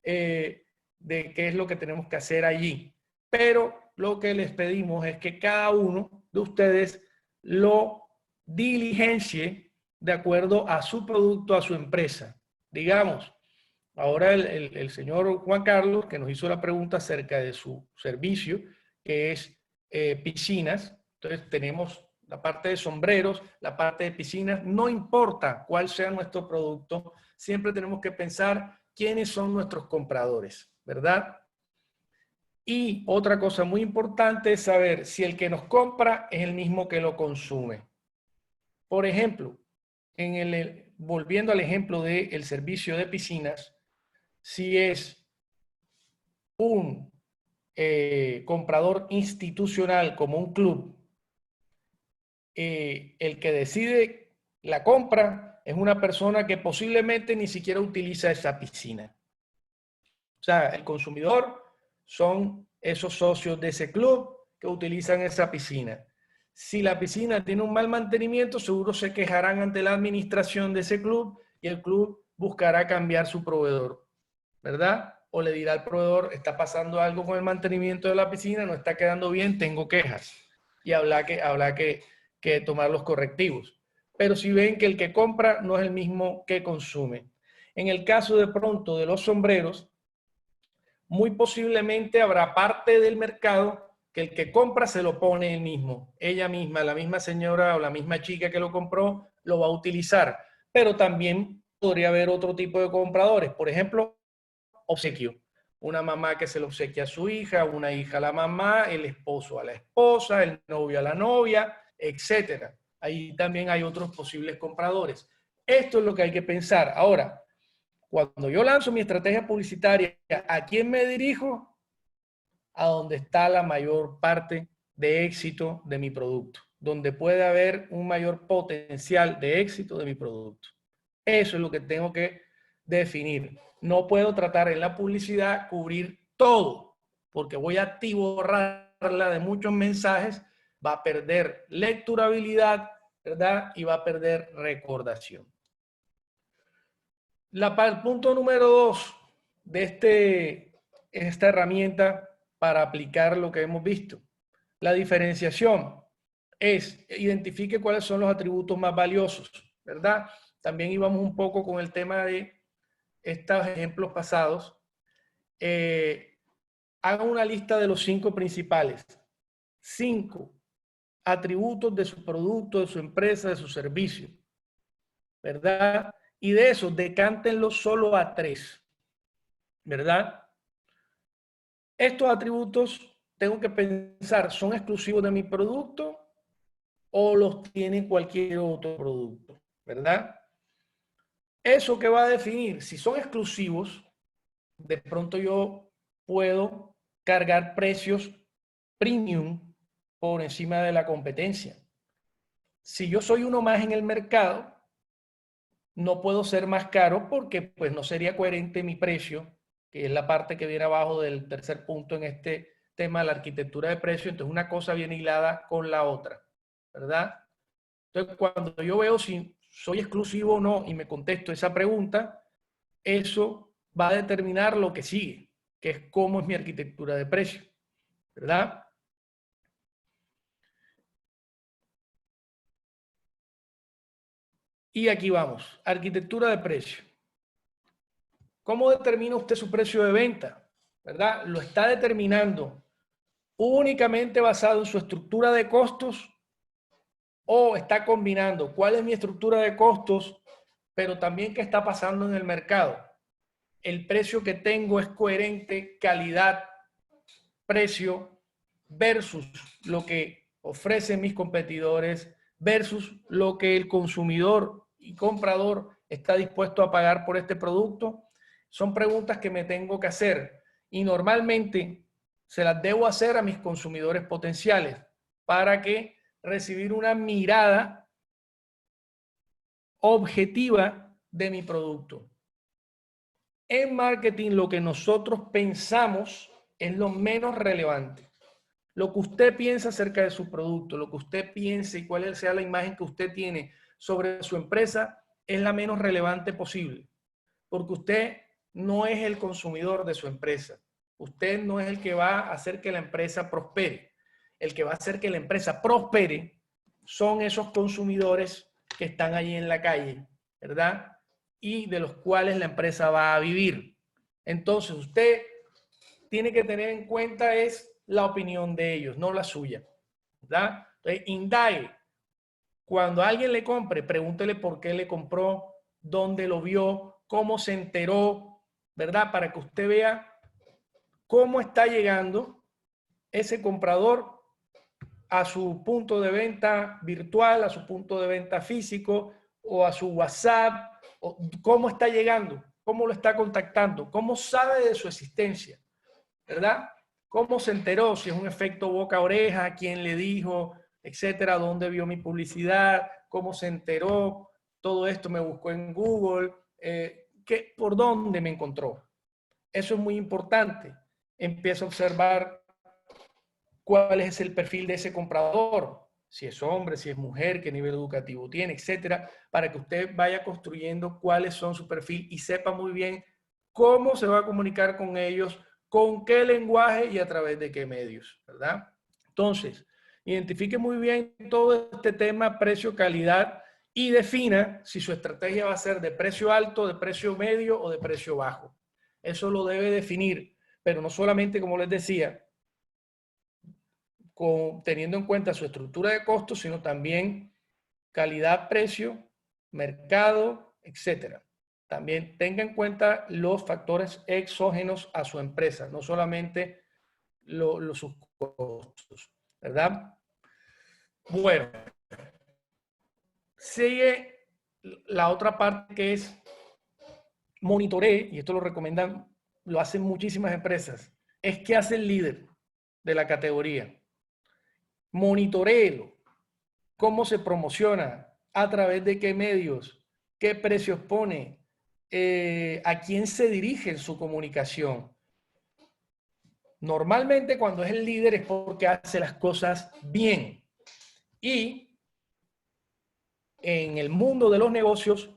de qué es lo que tenemos que hacer allí. Pero lo que les pedimos es que cada uno de ustedes lo diligencie de acuerdo a su producto, a su empresa. Digamos, ahora el señor Juan Carlos, que nos hizo la pregunta acerca de su servicio, que es piscinas. Entonces tenemos la parte de sombreros, la parte de piscinas. No importa cuál sea nuestro producto, siempre tenemos que pensar quiénes son nuestros compradores, ¿verdad? Y otra cosa muy importante es saber si el que nos compra es el mismo que lo consume. Por ejemplo, volviendo al ejemplo del servicio de piscinas, si es un comprador institucional como un club, el que decide la compra es una persona que posiblemente ni siquiera utiliza esa piscina. O sea, el consumidor son esos socios de ese club que utilizan esa piscina. Si la piscina tiene un mal mantenimiento, seguro se quejarán ante la administración de ese club y el club buscará cambiar su proveedor, ¿verdad? O le dirá al proveedor, está pasando algo con el mantenimiento de la piscina, no está quedando bien, tengo quejas. Y habrá que tomar los correctivos. Pero si ven que el que compra no es el mismo que consume. En el caso de pronto de los sombreros, muy posiblemente habrá parte del mercado que el que compra se lo pone él mismo. Ella misma, la misma señora o la misma chica que lo compró, lo va a utilizar. Pero también podría haber otro tipo de compradores. Por ejemplo, obsequio. Una mamá que se lo obsequia a su hija, una hija a la mamá, el esposo a la esposa, el novio a la novia, etc. Ahí también hay otros posibles compradores. Esto es lo que hay que pensar. Ahora, cuando yo lanzo mi estrategia publicitaria, ¿a quién me dirijo? A donde está la mayor parte de éxito de mi producto, donde puede haber un mayor potencial de éxito de mi producto. Eso es lo que tengo que definir. No puedo tratar en la publicidad cubrir todo, porque voy a atiborrarla de muchos mensajes, va a perder lecturabilidad, ¿verdad? Y va a perder recordación. El punto número 2 de esta herramienta para aplicar lo que hemos visto. La diferenciación es identifique cuáles son los atributos más valiosos, ¿verdad? También íbamos un poco con el tema de estos ejemplos pasados. Hagan una lista de los 5 principales. 5 atributos de su producto, de su empresa, de su servicio, ¿verdad? y de eso decántenlo solo a 3, ¿verdad? Estos atributos tengo que pensar, ¿son exclusivos de mi producto o los tiene cualquier otro producto? ¿Verdad? Eso que va a definir, si son exclusivos, de pronto yo puedo cargar precios premium por encima de la competencia. Si yo soy uno más en el mercado, no puedo ser más caro porque pues no sería coherente mi precio, que es la parte que viene abajo del tercer punto en este tema de la arquitectura de precio. Entonces una cosa viene hilada con la otra, ¿verdad? Entonces cuando yo veo si soy exclusivo o no y me contesto esa pregunta, eso va a determinar lo que sigue, que es cómo es mi arquitectura de precio, ¿verdad? Y aquí vamos, arquitectura de precio. ¿Cómo determina usted su precio de venta? ¿Verdad? ¿Lo está determinando únicamente basado en su estructura de costos o está combinando cuál es mi estructura de costos, pero también qué está pasando en el mercado? El precio que tengo es coherente, calidad, precio versus lo que ofrecen mis competidores versus lo que el consumidor y comprador está dispuesto a pagar por este producto. Son preguntas que me tengo que hacer y normalmente se las debo hacer a mis consumidores potenciales para que recibir una mirada objetiva de mi producto. En marketing, lo que nosotros pensamos es lo menos relevante. Lo que usted piensa acerca de su producto, lo que usted piense y cuál sea la imagen que usted tiene sobre su empresa es la menos relevante posible. Porque usted no es el consumidor de su empresa. Usted no es el que va a hacer que la empresa prospere. El que va a hacer que la empresa prospere son esos consumidores que están allí en la calle, ¿verdad? Y de los cuales la empresa va a vivir. Entonces, usted tiene que tener en cuenta es la opinión de ellos, no la suya, ¿verdad? Entonces, indague. Cuando alguien le compre, pregúntele por qué le compró, dónde lo vio, cómo se enteró, ¿verdad? Para que usted vea cómo está llegando ese comprador a su punto de venta virtual, a su punto de venta físico o a su WhatsApp, o cómo está llegando, cómo lo está contactando, cómo sabe de su existencia, ¿verdad? ¿Cómo se enteró? Si es un efecto boca a oreja, quién le dijo, etcétera, dónde vio mi publicidad, cómo se enteró, todo esto me buscó en Google, por dónde me encontró. Eso es muy importante. Empieza a observar cuál es el perfil de ese comprador, si es hombre, si es mujer, qué nivel educativo tiene, etcétera, para que usted vaya construyendo cuáles son su perfil y sepa muy bien cómo se va a comunicar con ellos, con qué lenguaje y a través de qué medios, ¿verdad? Entonces, identifique muy bien todo este tema precio-calidad y defina si su estrategia va a ser de precio alto, de precio medio o de precio bajo. Eso lo debe definir, pero no solamente, como les decía, teniendo en cuenta su estructura de costos, sino también calidad, precio, mercado, etcétera. También tenga en cuenta los factores exógenos a su empresa, no solamente sus costos, ¿verdad? Bueno, sigue la otra parte que es monitoree, y esto lo recomiendan, lo hacen muchísimas empresas, es qué hace el líder de la categoría. Monitoreelo, cómo se promociona, a través de qué medios, qué precios pone, a quién se dirige en su comunicación. Normalmente cuando es el líder es porque hace las cosas bien. Y en el mundo de los negocios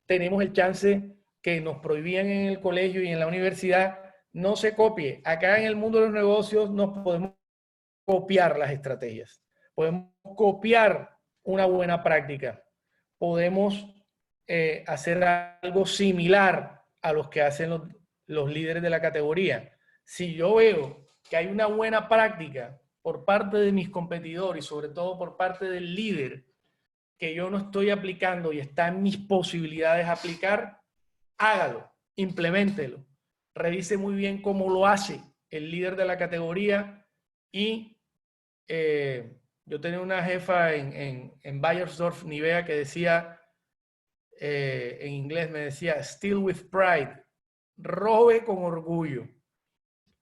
tenemos el chance que nos prohibían en el colegio y en la universidad, no se copie. Acá en el mundo de los negocios nos podemos copiar las estrategias, podemos copiar una buena práctica, podemos hacer algo similar a los que hacen los líderes de la categoría. Si yo veo que hay una buena práctica por parte de mis competidores y sobre todo por parte del líder que yo no estoy aplicando y está en mis posibilidades aplicar, hágalo, impleméntelo. Revise muy bien cómo lo hace el líder de la categoría y yo tenía una jefa en Bayersdorf, Nivea, que decía, en inglés me decía, steal with pride, robe con orgullo,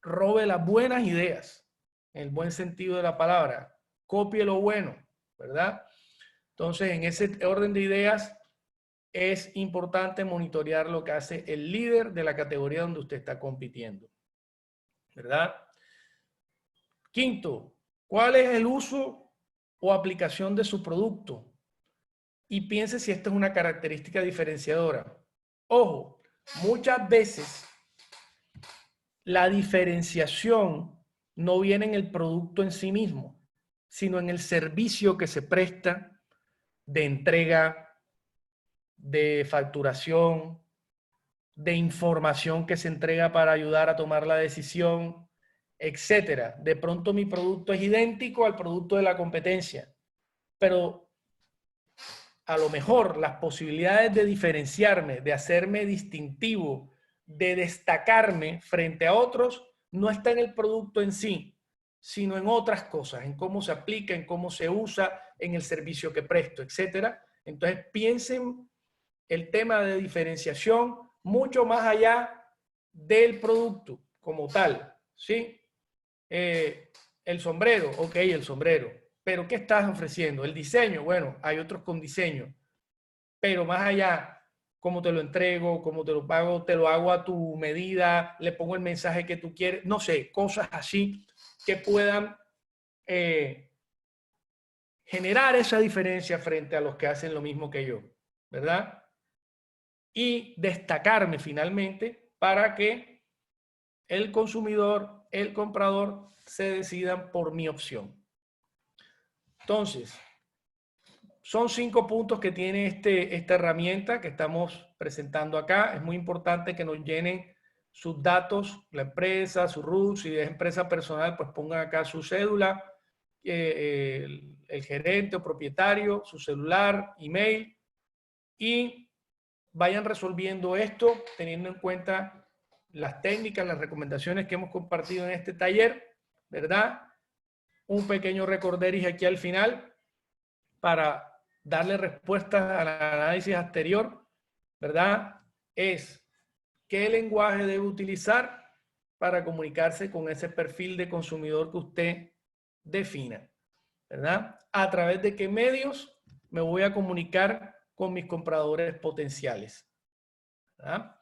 robe las buenas ideas, en el buen sentido de la palabra, copie lo bueno, ¿verdad? Entonces, en ese orden de ideas, es importante monitorear lo que hace el líder de la categoría donde usted está compitiendo, ¿verdad? Quinto, ¿cuál es el uso o aplicación de su producto? Y piense si esta es una característica diferenciadora. Ojo, muchas veces la diferenciación no viene en el producto en sí mismo, sino en el servicio que se presta de entrega, de facturación, de información que se entrega para ayudar a tomar la decisión, etcétera. De pronto mi producto es idéntico al producto de la competencia, pero a lo mejor las posibilidades de diferenciarme, de hacerme distintivo, de destacarme frente a otros, no está en el producto en sí, sino en otras cosas, en cómo se aplica, en cómo se usa, en el servicio que presto, etcétera. Entonces piensen el tema de diferenciación mucho más allá del producto como tal, ¿sí? El sombrero, ok, el sombrero. Pero ¿qué estás ofreciendo? El diseño, bueno, hay otros con diseño. Pero más allá, cómo te lo entrego, cómo te lo pago, te lo hago a tu medida, le pongo el mensaje que tú quieres, no sé, cosas así que puedan generar esa diferencia frente a los que hacen lo mismo que yo, ¿verdad? Y destacarme finalmente para que el consumidor, el comprador se decidan por mi opción. Entonces, son 5 puntos que tiene esta herramienta que estamos presentando acá. Es muy importante que nos llenen sus datos, la empresa, su RUT, si es empresa personal, pues pongan acá su cédula, el gerente o propietario, su celular, email, y vayan resolviendo esto teniendo en cuenta las técnicas, las recomendaciones que hemos compartido en este taller, ¿verdad? Un pequeño recorderis aquí al final para darle respuesta al análisis anterior, ¿verdad? Es qué lenguaje debe utilizar para comunicarse con ese perfil de consumidor que usted defina, ¿verdad? A través de qué medios me voy a comunicar con mis compradores potenciales, ¿verdad?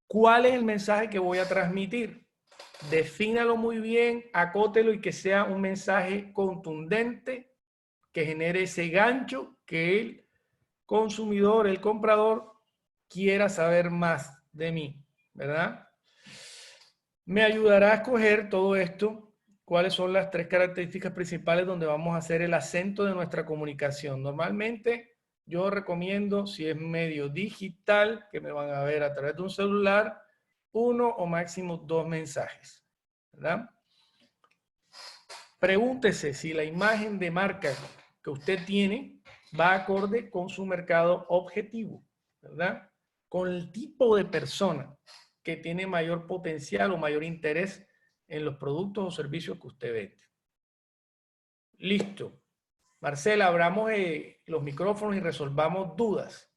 ¿Cuál es el mensaje que voy a transmitir? Defínalo muy bien, acótelo y que sea un mensaje contundente que genere ese gancho que el consumidor, el comprador, quiera saber más de mí, ¿verdad? Me ayudará a escoger todo esto, cuáles son las 3 características principales donde vamos a hacer el acento de nuestra comunicación. Normalmente yo recomiendo, si es medio digital, que me van a ver a través de un celular, 1 o máximo 2 mensajes, ¿verdad? Pregúntese si la imagen de marca que usted tiene va acorde con su mercado objetivo, ¿verdad? Con el tipo de persona que tiene mayor potencial o mayor interés en los productos o servicios que usted vende. Listo. Marcela, abramos los micrófonos y resolvamos dudas.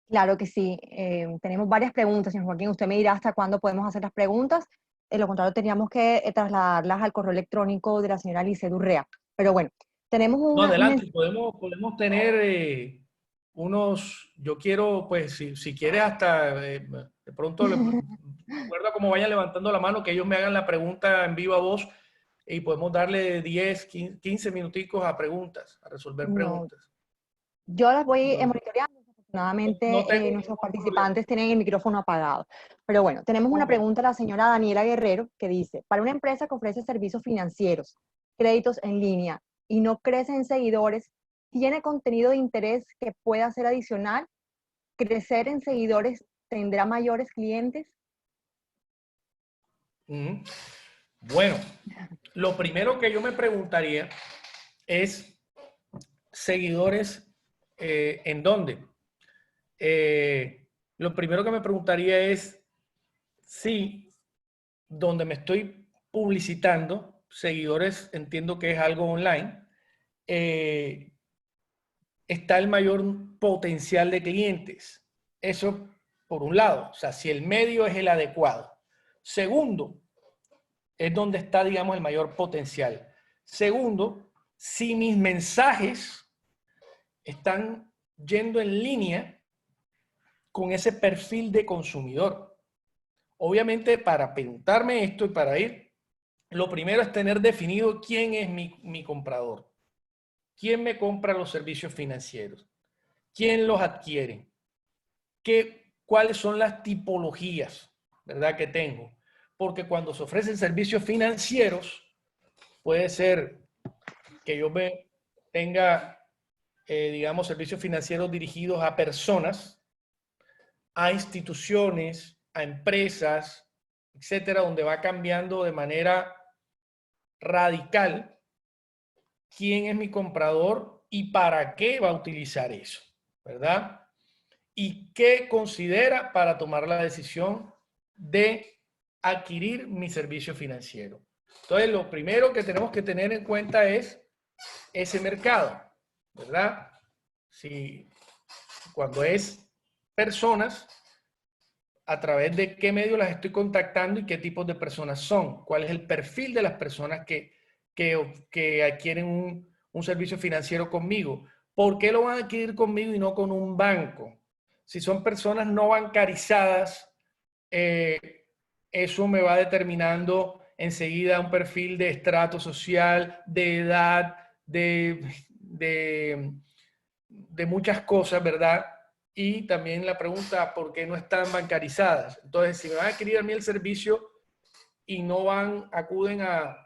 Claro que sí. Tenemos varias preguntas, señor Joaquín. Usted me dirá hasta cuándo podemos hacer las preguntas. De lo contrario, teníamos que trasladarlas al correo electrónico de la señora Lice Durrea. Pero bueno, tenemos No, un adelante, podemos tener unos, yo quiero, pues, si quieres hasta, de pronto, recuerda cómo vayan levantando la mano, que ellos me hagan la pregunta en viva voz y podemos darle 10, 15 minuticos a preguntas, a resolver No, preguntas. yo las voy No, monitoreando. no Afortunadamente, tengo nuestros ningún problema. participantes tienen el micrófono apagado. Pero bueno, tenemos una Ok. pregunta de la señora Daniela Guerrero que dice, para una empresa que ofrece servicios financieros, créditos en línea y no crece en seguidores, ¿tiene contenido de interés que pueda ser adicional? ¿Crecer en seguidores tendrá mayores clientes? Bueno, lo primero que yo me preguntaría es, seguidores, ¿en dónde? Lo primero que me preguntaría es si donde me estoy publicitando, seguidores, entiendo que es algo online, está el mayor potencial de clientes. Eso por un lado, o sea, si el medio es el adecuado. Segundo, es donde está, digamos, el mayor potencial. Segundo, si mis mensajes están yendo en línea con ese perfil de consumidor. Obviamente, para preguntarme esto y para ir, lo primero es tener definido quién es mi comprador. ¿Quién me compra los servicios financieros? ¿Quién los adquiere? ¿Cuáles son las tipologías, verdad, que tengo? Porque cuando se ofrecen servicios financieros, puede ser que yo tenga, digamos, servicios financieros dirigidos a personas, a instituciones, a empresas, etcétera, donde va cambiando de manera radical quién es mi comprador y para qué va a utilizar eso, ¿verdad? Y qué considera para tomar la decisión de adquirir mi servicio financiero. Entonces, lo primero que tenemos que tener en cuenta es ese mercado, ¿verdad? Si cuando es personas, a través de qué medios las estoy contactando y qué tipos de personas son, cuál es el perfil de las personas que adquieren un servicio financiero conmigo. ¿Por qué lo van a adquirir conmigo y no con un banco? Si son personas no bancarizadas, eso me va determinando enseguida un perfil de estrato social, de edad, de muchas cosas, ¿verdad? Y también la pregunta, ¿por qué no están bancarizadas? Entonces, si me van a adquirir a mí el servicio y no acuden a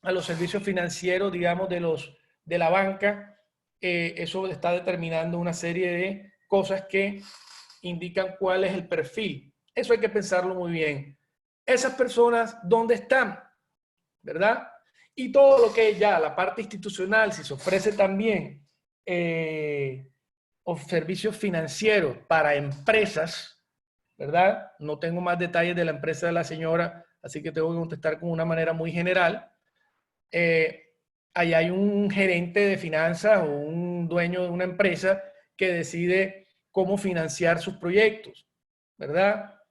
los servicios financieros, digamos, de la banca, eso está determinando una serie de cosas que indican cuál es el perfil. Eso hay que pensarlo muy bien. Esas personas, ¿dónde están? ¿Verdad? Y todo lo que es ya la parte institucional, si se ofrece también o servicios financieros para empresas, ¿verdad? No tengo más detalles de la empresa de la señora, así que tengo que contestar con una manera muy general. Ahí hay un gerente de finanzas o un dueño de una empresa que decide cómo financiar sus proyectos, ¿verdad?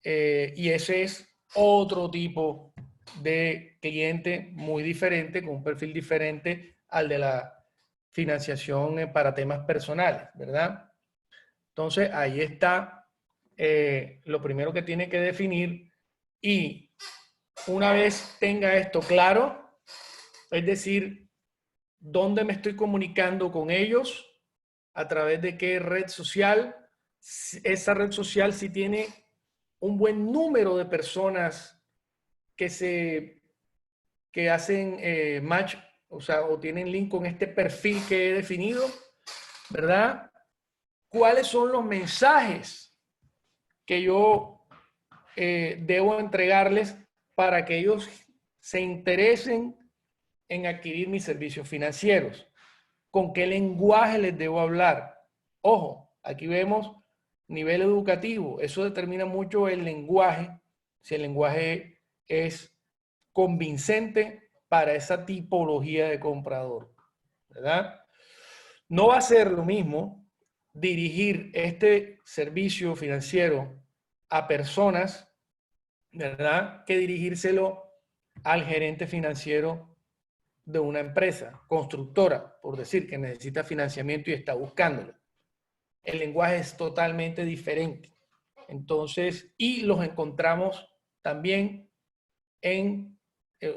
Y ese es otro tipo de cliente muy diferente, con un perfil diferente al de la financiación para temas personales, ¿verdad? Entonces, ahí está lo primero que tiene que definir y una vez tenga esto claro, es decir, dónde me estoy comunicando con ellos, a través de qué red social, esa red social si tiene un buen número de personas que hacen match, o sea, o tienen link con este perfil que he definido, ¿verdad? ¿Cuáles son los mensajes que yo debo entregarles para que ellos se interesen en adquirir mis servicios financieros? ¿Con qué lenguaje les debo hablar? Ojo, aquí vemos nivel educativo. Eso determina mucho el lenguaje, si el lenguaje es convincente para esa tipología de comprador, ¿verdad? No va a ser lo mismo dirigir este servicio financiero a personas, ¿verdad?, que dirigírselo al gerente financiero de una empresa constructora, por decir, que necesita financiamiento y está buscándolo. El lenguaje es totalmente diferente. Entonces, y los encontramos también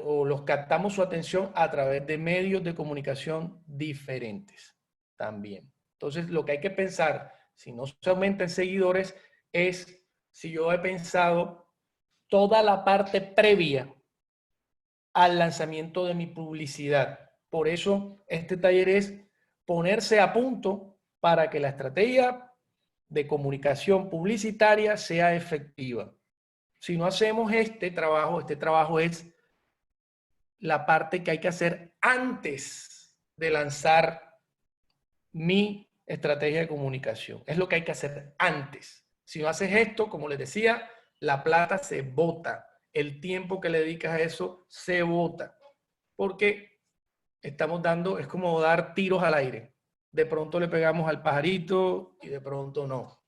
o los captamos su atención a través de medios de comunicación diferentes también. Entonces, lo que hay que pensar, si no se aumentan seguidores, es si yo he pensado toda la parte previa al lanzamiento de mi publicidad. Por eso, este taller es ponerse a punto para que la estrategia de comunicación publicitaria sea efectiva. Si no hacemos este trabajo es la parte que hay que hacer antes de lanzar mi estrategia de comunicación. Es lo que hay que hacer antes. Si no haces esto, como les decía, la plata se bota. El tiempo que le dedicas a eso se bota. Porque estamos dando, es como dar tiros al aire. De pronto le pegamos al pajarito y de pronto no.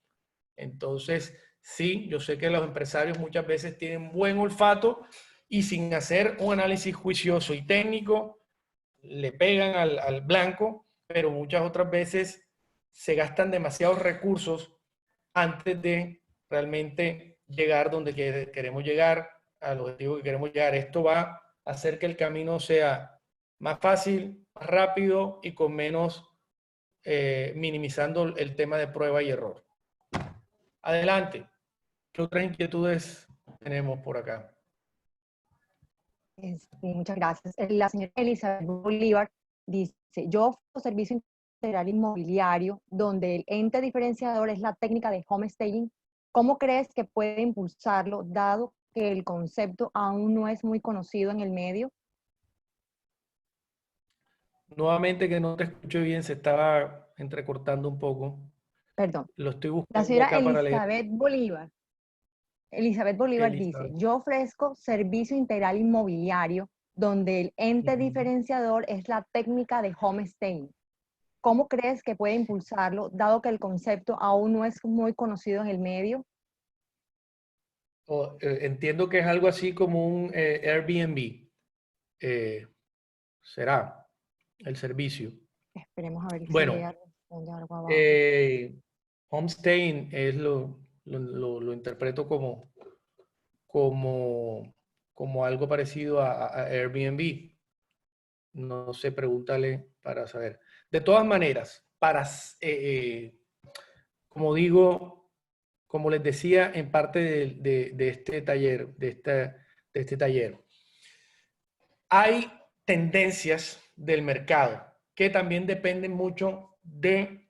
Entonces, sí, yo sé que los empresarios muchas veces tienen buen olfato y sin hacer un análisis juicioso y técnico, le pegan al blanco, pero muchas otras veces se gastan demasiados recursos antes de realmente llegar donde queremos llegar, al objetivo que queremos llegar. Esto va a hacer que el camino sea más fácil, más rápido y con menos, minimizando el tema de prueba y error. Adelante. ¿Qué otras inquietudes tenemos por acá? Muchas gracias. La señora Elizabeth Bolívar dice, yo ofrezco servicio integral inmobiliario donde el ente diferenciador es la técnica de home staging. ¿Cómo crees que puede impulsarlo, dado que el concepto aún no es muy conocido en el medio? Nuevamente que no te escucho bien, se estaba entrecortando un poco. Perdón. Lo estoy La buscando señora acá para leer. Elizabeth Bolívar dice, Elizabeth. yo ofrezco servicio integral inmobiliario donde el ente diferenciador es la técnica de home staging. ¿Cómo crees que puede impulsarlo, dado que el concepto aún no es muy conocido en el medio? Entiendo que es algo así como un Airbnb. Será el servicio. Esperemos a ver si Bueno, ella responde algo abajo. homestaying es lo interpreto como algo parecido a Airbnb. No sé, pregúntale para saber. De todas maneras, como digo, como les decía en parte de este taller, de este taller, hay tendencias del mercado que también dependen mucho de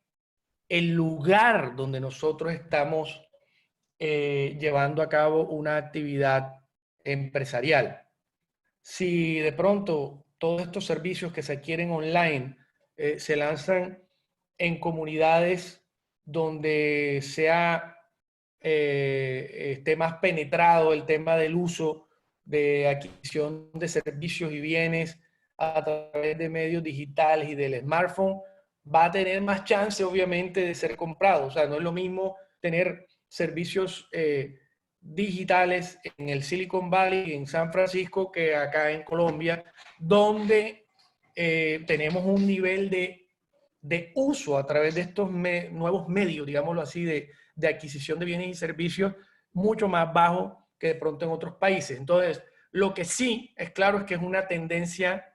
el lugar donde nosotros estamos llevando a cabo una actividad empresarial. Si de pronto todos estos servicios que se adquieren online se lanzan en comunidades donde esté más penetrado el tema del uso de adquisición de servicios y bienes a través de medios digitales y del smartphone, va a tener más chance, obviamente, de ser comprado. O sea, no es lo mismo tener servicios digitales en el Silicon Valley, en San Francisco, que acá en Colombia, donde tenemos un nivel de uso a través de estos nuevos medios, digámoslo así, de adquisición de bienes y servicios mucho más bajo que de pronto en otros países. Entonces, lo que sí es claro es que es una tendencia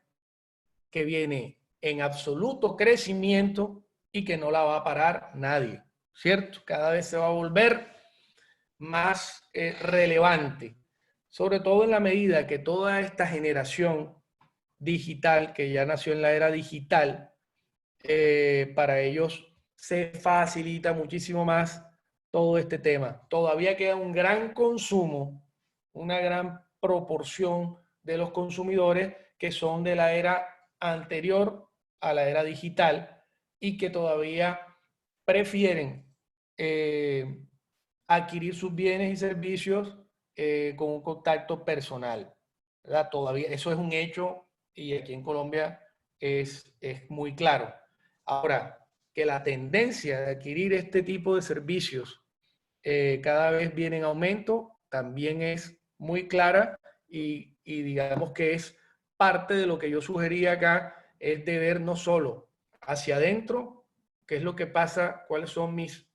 que viene en absoluto crecimiento y que no la va a parar nadie, ¿cierto? Cada vez se va a volver más relevante, sobre todo en la medida que toda esta generación digital, que ya nació en la era digital, para ellos se facilita muchísimo más todo este tema. Todavía queda un gran consumo, una gran proporción de los consumidores que son de la era anterior a la era digital y que todavía prefieren eh, adquirir sus bienes y servicios con un contacto personal, ¿verdad? Todavía eso es un hecho y aquí en Colombia es muy claro. Ahora, que la tendencia de adquirir este tipo de servicios cada vez viene en aumento, también es muy clara y digamos que es parte de lo que yo sugería acá, es de ver no solo hacia adentro, qué es lo que pasa, cuáles son mis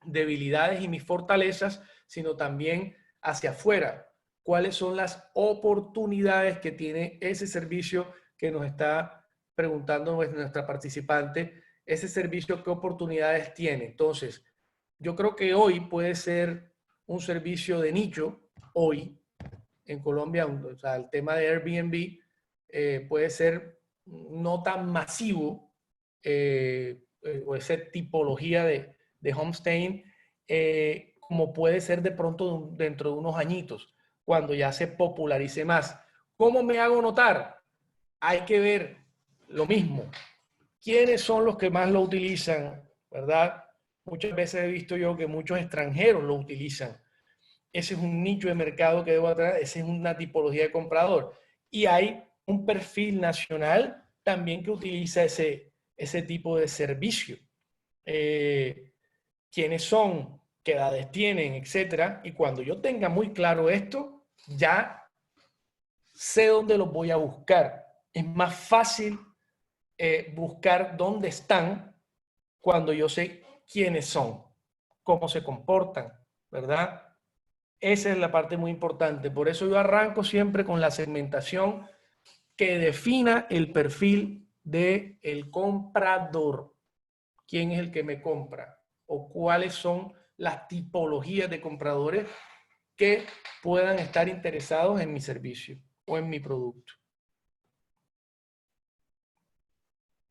debilidades y mis fortalezas, sino también hacia afuera, cuáles son las oportunidades que tiene ese servicio que nos está preguntando nuestra participante, ese servicio, qué oportunidades tiene. Entonces, yo creo que hoy puede ser un servicio de nicho, hoy en Colombia, o sea, el tema de Airbnb puede ser no tan masivo, o esa tipología de homestaying, como puede ser de pronto dentro de unos añitos, cuando ya se popularice más. ¿Cómo me hago notar? Hay que ver lo mismo. ¿quiénes son los que más lo utilizan? ¿Verdad? Muchas veces he visto yo que muchos extranjeros lo utilizan. Ese es un nicho de mercado que debo atraer, esa es una tipología de comprador. Y hay un perfil nacional también que utiliza ese tipo de servicio. Quiénes son, qué edades tienen, etcétera. Y cuando yo tenga muy claro esto, ya sé dónde los voy a buscar. Es más fácil buscar dónde están cuando yo sé quiénes son, cómo se comportan, ¿verdad? Esa es la parte muy importante. Por eso yo arranco siempre con la segmentación que defina el perfil del comprador. ¿Quién es el que me compra? O cuáles son las tipologías de compradores que puedan estar interesados en mi servicio o en mi producto.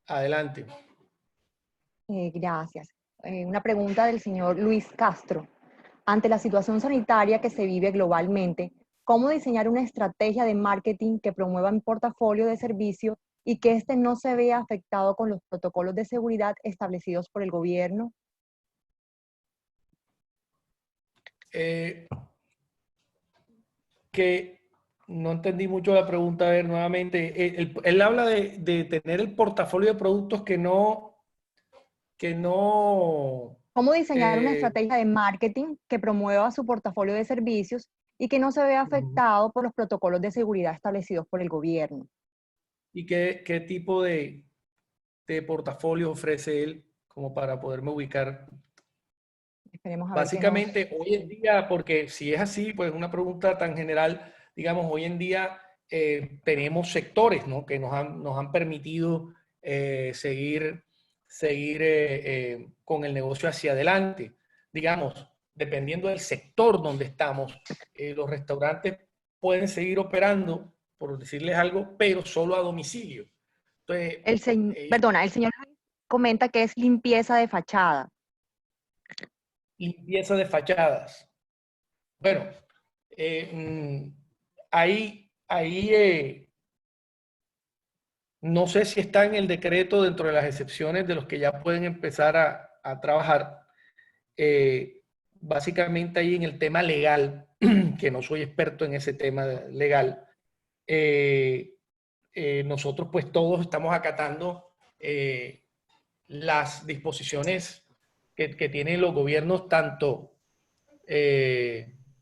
Adelante. Gracias. Una pregunta del señor Luis Castro. Ante la situación sanitaria que se vive globalmente, ¿cómo diseñar una estrategia de marketing que promueva mi portafolio de servicio y que éste no se vea afectado con los protocolos de seguridad establecidos por el gobierno? Que no entendí mucho la pregunta. A ver, nuevamente. Él habla de tener el portafolio de productos que no... ¿Cómo diseñar una eh, estrategia de marketing que promueva su portafolio de servicios y que no se vea afectado por los protocolos de seguridad establecidos por el gobierno? ¿Y qué tipo de portafolio ofrece él como para poderme ubicar? Esperemos a ver qué nos... Básicamente, hoy en día, porque si es así, pues una pregunta tan general, digamos, hoy en día tenemos sectores, ¿no?, que nos han permitido seguir con el negocio hacia adelante. Digamos, dependiendo del sector donde estamos, los restaurantes pueden seguir operando, por decirles algo, pero solo a domicilio. Entonces, El señor Luis comenta que es limpieza de fachada. limpieza de fachadas. Bueno, ahí no sé si está en el decreto dentro de las excepciones de los que ya pueden empezar a trabajar. Básicamente ahí en el tema legal, que no soy experto en ese tema legal, nosotros pues todos estamos acatando las disposiciones que tienen los gobiernos, tanto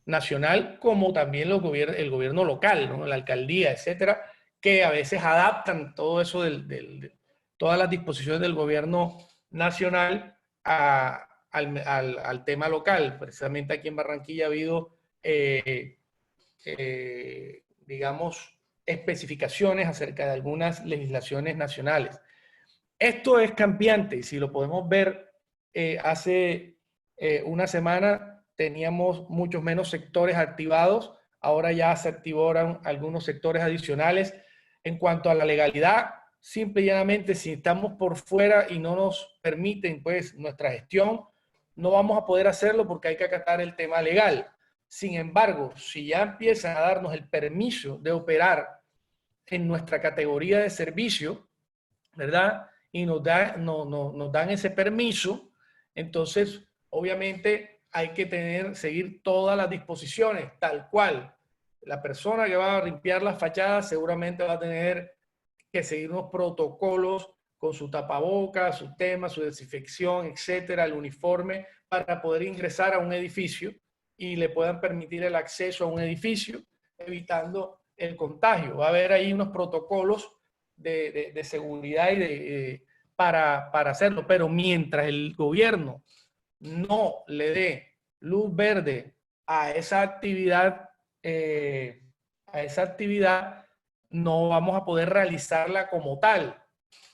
nacional como también el gobierno local, ¿no?, la alcaldía, etcétera, que a veces adaptan todo eso todas las disposiciones del gobierno nacional al tema local. Precisamente aquí en Barranquilla ha habido, digamos, especificaciones acerca de algunas legislaciones nacionales. Esto es cambiante y si lo podemos ver, hace una semana teníamos muchos menos sectores activados, ahora ya se activaron algunos sectores adicionales. En cuanto a la legalidad, simple y llanamente, si estamos por fuera y no nos permiten pues nuestra gestión, no vamos a poder hacerlo porque hay que acatar el tema legal. Sin embargo, si ya empiezan a darnos el permiso de operar en nuestra categoría de servicio, ¿verdad?, y nos dan ese permiso, entonces obviamente hay que seguir todas las disposiciones, tal cual. La persona que va a limpiar las fachadas seguramente va a tener que seguir unos protocolos con su tapaboca, su tema, su desinfección, etcétera, el uniforme, para poder ingresar a un edificio y le puedan permitir el acceso a un edificio, evitando el contagio. Va a haber ahí unos protocolos de seguridad para hacerlo, pero mientras el gobierno no le dé luz verde a esa actividad, no vamos a poder realizarla como tal.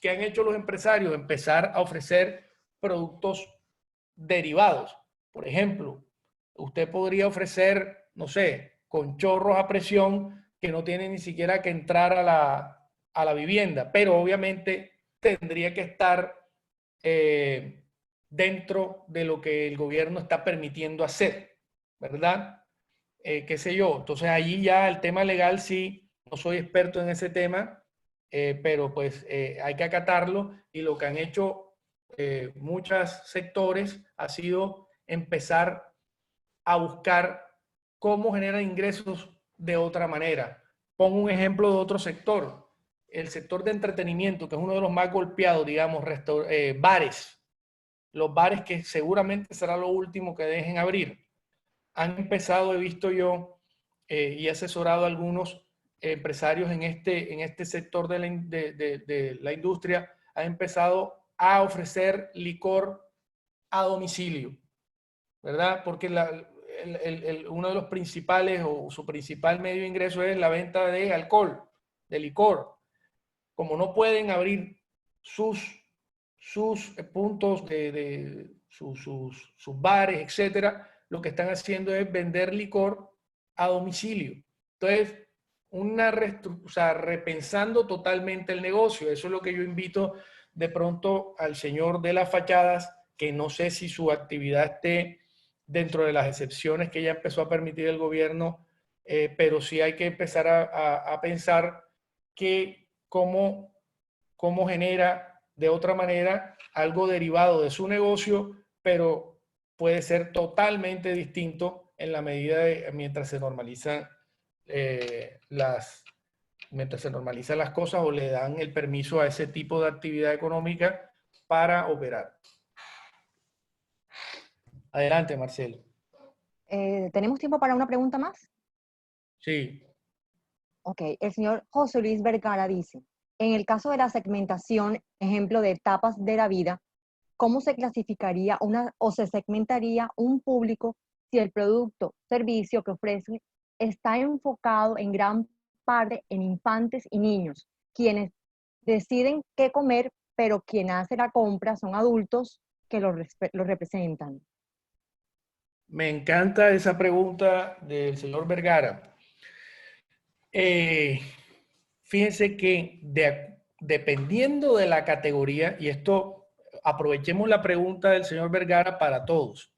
¿Qué han hecho los empresarios? Empezar a ofrecer productos derivados. Por ejemplo, usted podría ofrecer, no sé, con chorros a presión que no tienen ni siquiera que entrar a la vivienda, pero obviamente tendría que estar dentro de lo que el gobierno está permitiendo hacer, ¿verdad? Qué sé yo. Entonces allí ya el tema legal sí, no soy experto en ese tema, pero pues hay que acatarlo, y lo que han hecho muchos sectores ha sido empezar a buscar cómo generar ingresos de otra manera. Pongo un ejemplo de otro sector, el sector de entretenimiento, que es uno de los más golpeados, digamos, bares. Los bares, que seguramente será lo último que dejen abrir, han empezado, he visto yo y he asesorado a algunos empresarios en este sector de la industria, han empezado a ofrecer licor a domicilio, ¿verdad? Porque uno de los principales o su principal medio de ingreso es la venta de alcohol, de licor. Como no pueden abrir sus puntos sus bares, etcétera, lo que están haciendo es vender licor a domicilio. Entonces, o sea, repensando totalmente el negocio. Eso es lo que yo invito de pronto al señor de las fachadas, que no sé si su actividad esté dentro de las excepciones que ya empezó a permitir el gobierno, pero sí hay que empezar a pensar que cómo genera de otra manera algo derivado de su negocio, pero puede ser totalmente distinto en la medida de mientras se normalizan las cosas, o le dan el permiso a ese tipo de actividad económica para operar. Adelante, Marcelo. ¿Tenemos tiempo para una pregunta más? Sí. Ok, el señor José Luis Vergara dice, en el caso de la segmentación, ejemplo de etapas de la vida, ¿cómo se clasificaría o se segmentaría un público si el producto, servicio que ofrece está enfocado en gran parte en infantes y niños, quienes deciden qué comer, pero quien hace la compra son adultos que lo representan? Me encanta esa pregunta del señor Vergara. Fíjense que dependiendo de la categoría, y esto aprovechemos la pregunta del señor Vergara para todos,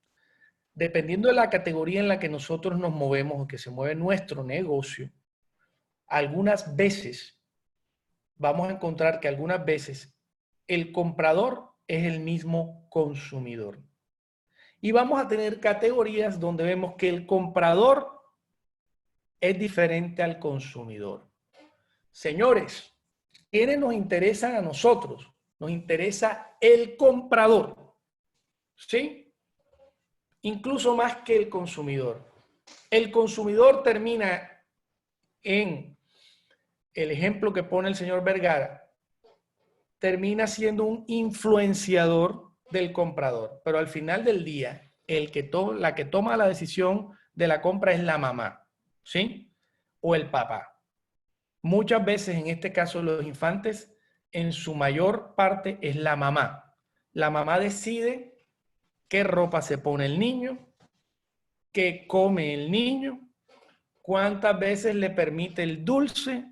dependiendo de la categoría en la que nosotros nos movemos o que se mueve nuestro negocio, algunas veces vamos a encontrar que algunas veces el comprador es el mismo consumidor. Y vamos a tener categorías donde vemos que el comprador es diferente al consumidor. Señores, ¿quiénes nos interesan a nosotros? Nos interesa el comprador, ¿sí? Incluso más que el consumidor. El consumidor termina en el ejemplo que pone el señor Vergara, termina siendo un influenciador del comprador, pero al final del día, la que toma la decisión de la compra es la mamá, ¿sí? O el papá. Muchas veces, en este caso, los infantes, en su mayor parte es la mamá. La mamá decide qué ropa se pone el niño, qué come el niño, cuántas veces le permite el dulce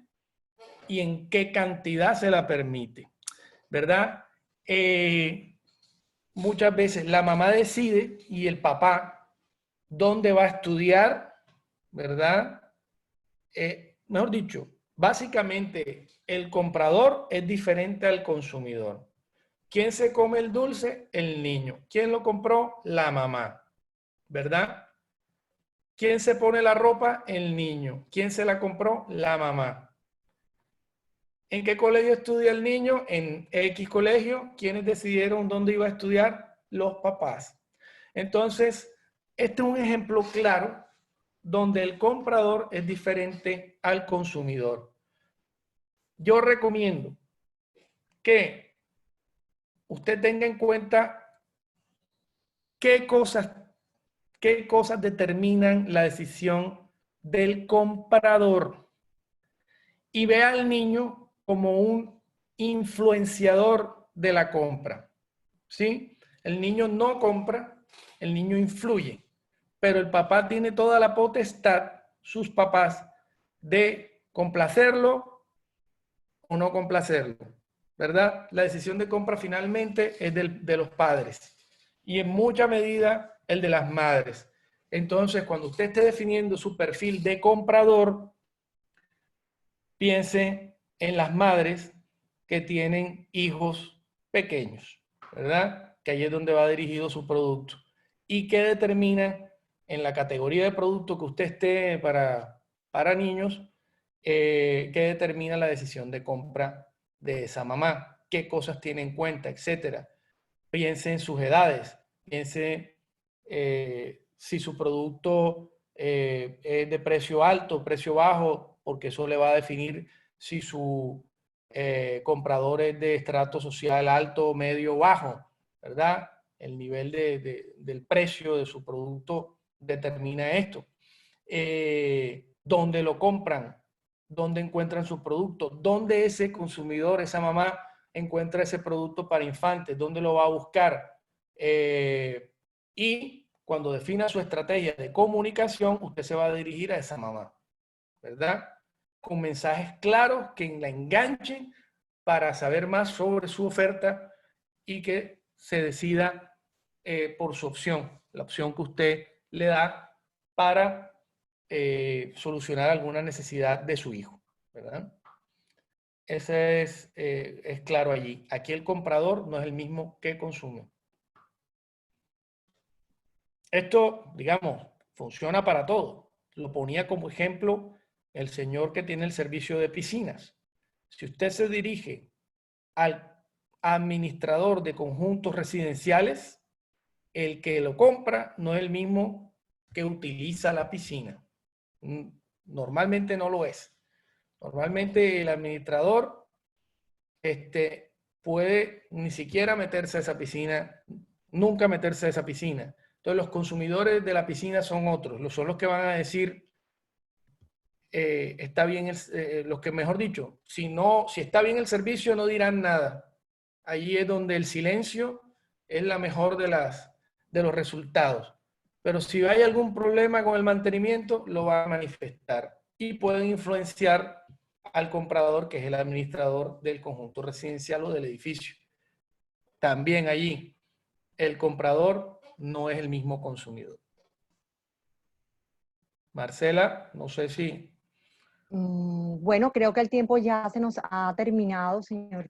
y en qué cantidad se la permite, ¿verdad? Muchas veces la mamá decide y el papá dónde va a estudiar, ¿verdad? Mejor dicho, básicamente el comprador es diferente al consumidor. ¿Quién se come el dulce? El niño. ¿Quién lo compró? La mamá, ¿verdad? ¿Quién se pone la ropa? El niño. ¿Quién se la compró? La mamá. ¿En qué colegio estudia el niño? En X colegio. ¿Quiénes decidieron dónde iba a estudiar? Los papás. Entonces, este es un ejemplo claro donde el comprador es diferente al consumidor. Yo recomiendo que usted tenga en cuenta qué cosas determinan la decisión del comprador y vea al niño como un influenciador de la compra, ¿sí? El niño no compra, el niño influye, pero el papá tiene toda la potestad, sus papás, de complacerlo o no complacerlo, ¿verdad? La decisión de compra finalmente es de los padres y en mucha medida el de las madres. Entonces, cuando usted esté definiendo su perfil de comprador, piense en las madres que tienen hijos pequeños, ¿verdad? Que ahí es donde va dirigido su producto. Y que determina en la categoría de producto que usted esté para niños, que determina la decisión de compra de esa mamá, qué cosas tiene en cuenta, etcétera. Piense en sus edades, piense si su producto es de precio alto, precio bajo, porque eso le va a definir si su comprador es de estrato social alto, medio, bajo, ¿verdad? El nivel del precio de su producto determina esto. ¿Dónde lo compran? ¿Dónde encuentran sus productos? ¿Dónde ese consumidor, esa mamá, encuentra ese producto para infantes? ¿Dónde lo va a buscar? Y cuando defina su estrategia de comunicación, usted se va a dirigir a esa mamá, ¿verdad? Con mensajes claros que la enganchen para saber más sobre su oferta y que se decida por su opción, la opción que usted le da para solucionar alguna necesidad de su hijo, ¿verdad? Ese es claro allí. Aquí el comprador no es el mismo que consume. Esto, digamos, funciona para todo. Lo ponía como ejemplo el señor que tiene el servicio de piscinas. Si usted se dirige al administrador de conjuntos residenciales, el que lo compra no es el mismo que utiliza la piscina. Normalmente no lo es. Normalmente el administrador puede ni siquiera meterse a esa piscina, nunca meterse a esa piscina. Entonces los consumidores de la piscina son otros, son los que van a decir, está bien, los que mejor dicho, si está bien el servicio no dirán nada. Allí es donde el silencio es la mejor de los resultados. Pero si hay algún problema con el mantenimiento, lo va a manifestar y pueden influenciar al comprador, que es el administrador del conjunto residencial o del edificio. También allí, el comprador no es el mismo consumidor. Marcela, no sé si... Bueno, creo que el tiempo ya se nos ha terminado, señor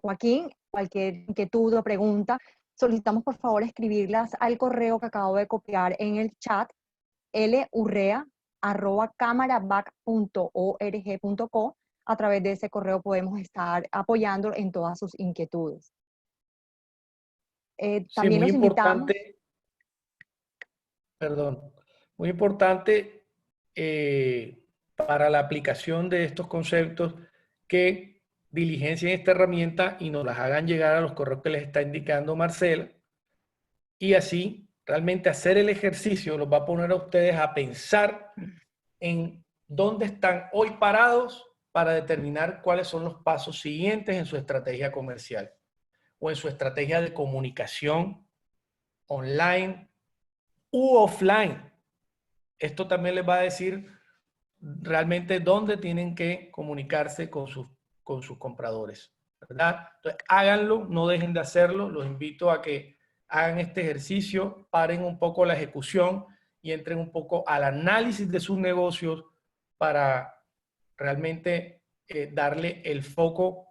Joaquín. Cualquier inquietud o pregunta, solicitamos por favor escribirlas al correo que acabo de copiar en el chat, lurrea@camarabac.org.co. A través de ese correo podemos estar apoyando en todas sus inquietudes. Sí, También muy los invitamos. importante, perdón, muy importante para la aplicación de estos conceptos que diligencien esta herramienta y nos las hagan llegar a los correos que les está indicando Marcela, y así realmente hacer el ejercicio los va a poner a ustedes a pensar en dónde están hoy parados para determinar cuáles son los pasos siguientes en su estrategia comercial o en su estrategia de comunicación online u offline. Esto también les va a decir realmente dónde tienen que comunicarse con sus compradores, ¿verdad? Entonces, háganlo, no dejen de hacerlo. Los invito a que hagan este ejercicio, paren un poco la ejecución y entren un poco al análisis de sus negocios para realmente darle el foco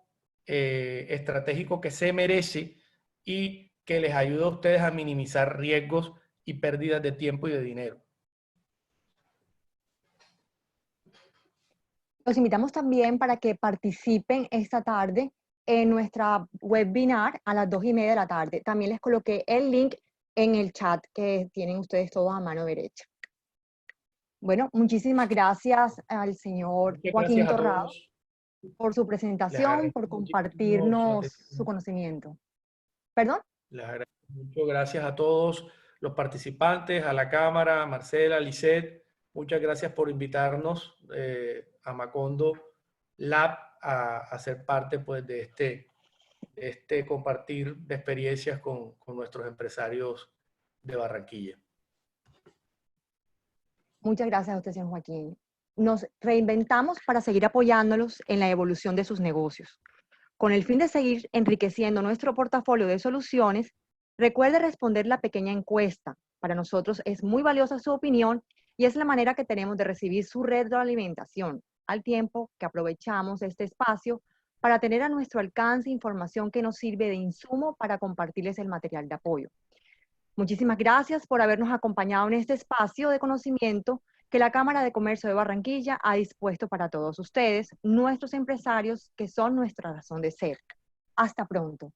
estratégico que se merece y que les ayude a ustedes a minimizar riesgos y pérdidas de tiempo y de dinero. Los invitamos también para que participen esta tarde en nuestra webinar a las 2:30 de la tarde. También les coloqué el link en el chat que tienen ustedes todos a mano derecha. Bueno, muchísimas gracias al señor Muchas Joaquín gracias a Torrado todos. por su Les presentación, agradezco por muchísimo su compartirnos su atención. conocimiento. ¿Perdón? Les agradezco mucho. Gracias a todos los participantes, a la Cámara, a Marcela, a Lisette. Muchas gracias por invitarnos a Macondo Lab a ser parte pues, de este compartir de experiencias con nuestros empresarios de Barranquilla. Muchas gracias a usted, señor Joaquín. Nos reinventamos para seguir apoyándolos en la evolución de sus negocios. Con el fin de seguir enriqueciendo nuestro portafolio de soluciones, recuerde responder la pequeña encuesta. Para nosotros es muy valiosa su opinión y es la manera que tenemos de recibir su retroalimentación. al tiempo que aprovechamos este espacio para tener a nuestro alcance información que nos sirve de insumo para compartirles el material de apoyo. Muchísimas gracias por habernos acompañado en este espacio de conocimiento que la Cámara de Comercio de Barranquilla ha dispuesto para todos ustedes, nuestros empresarios, que son nuestra razón de ser. Hasta pronto.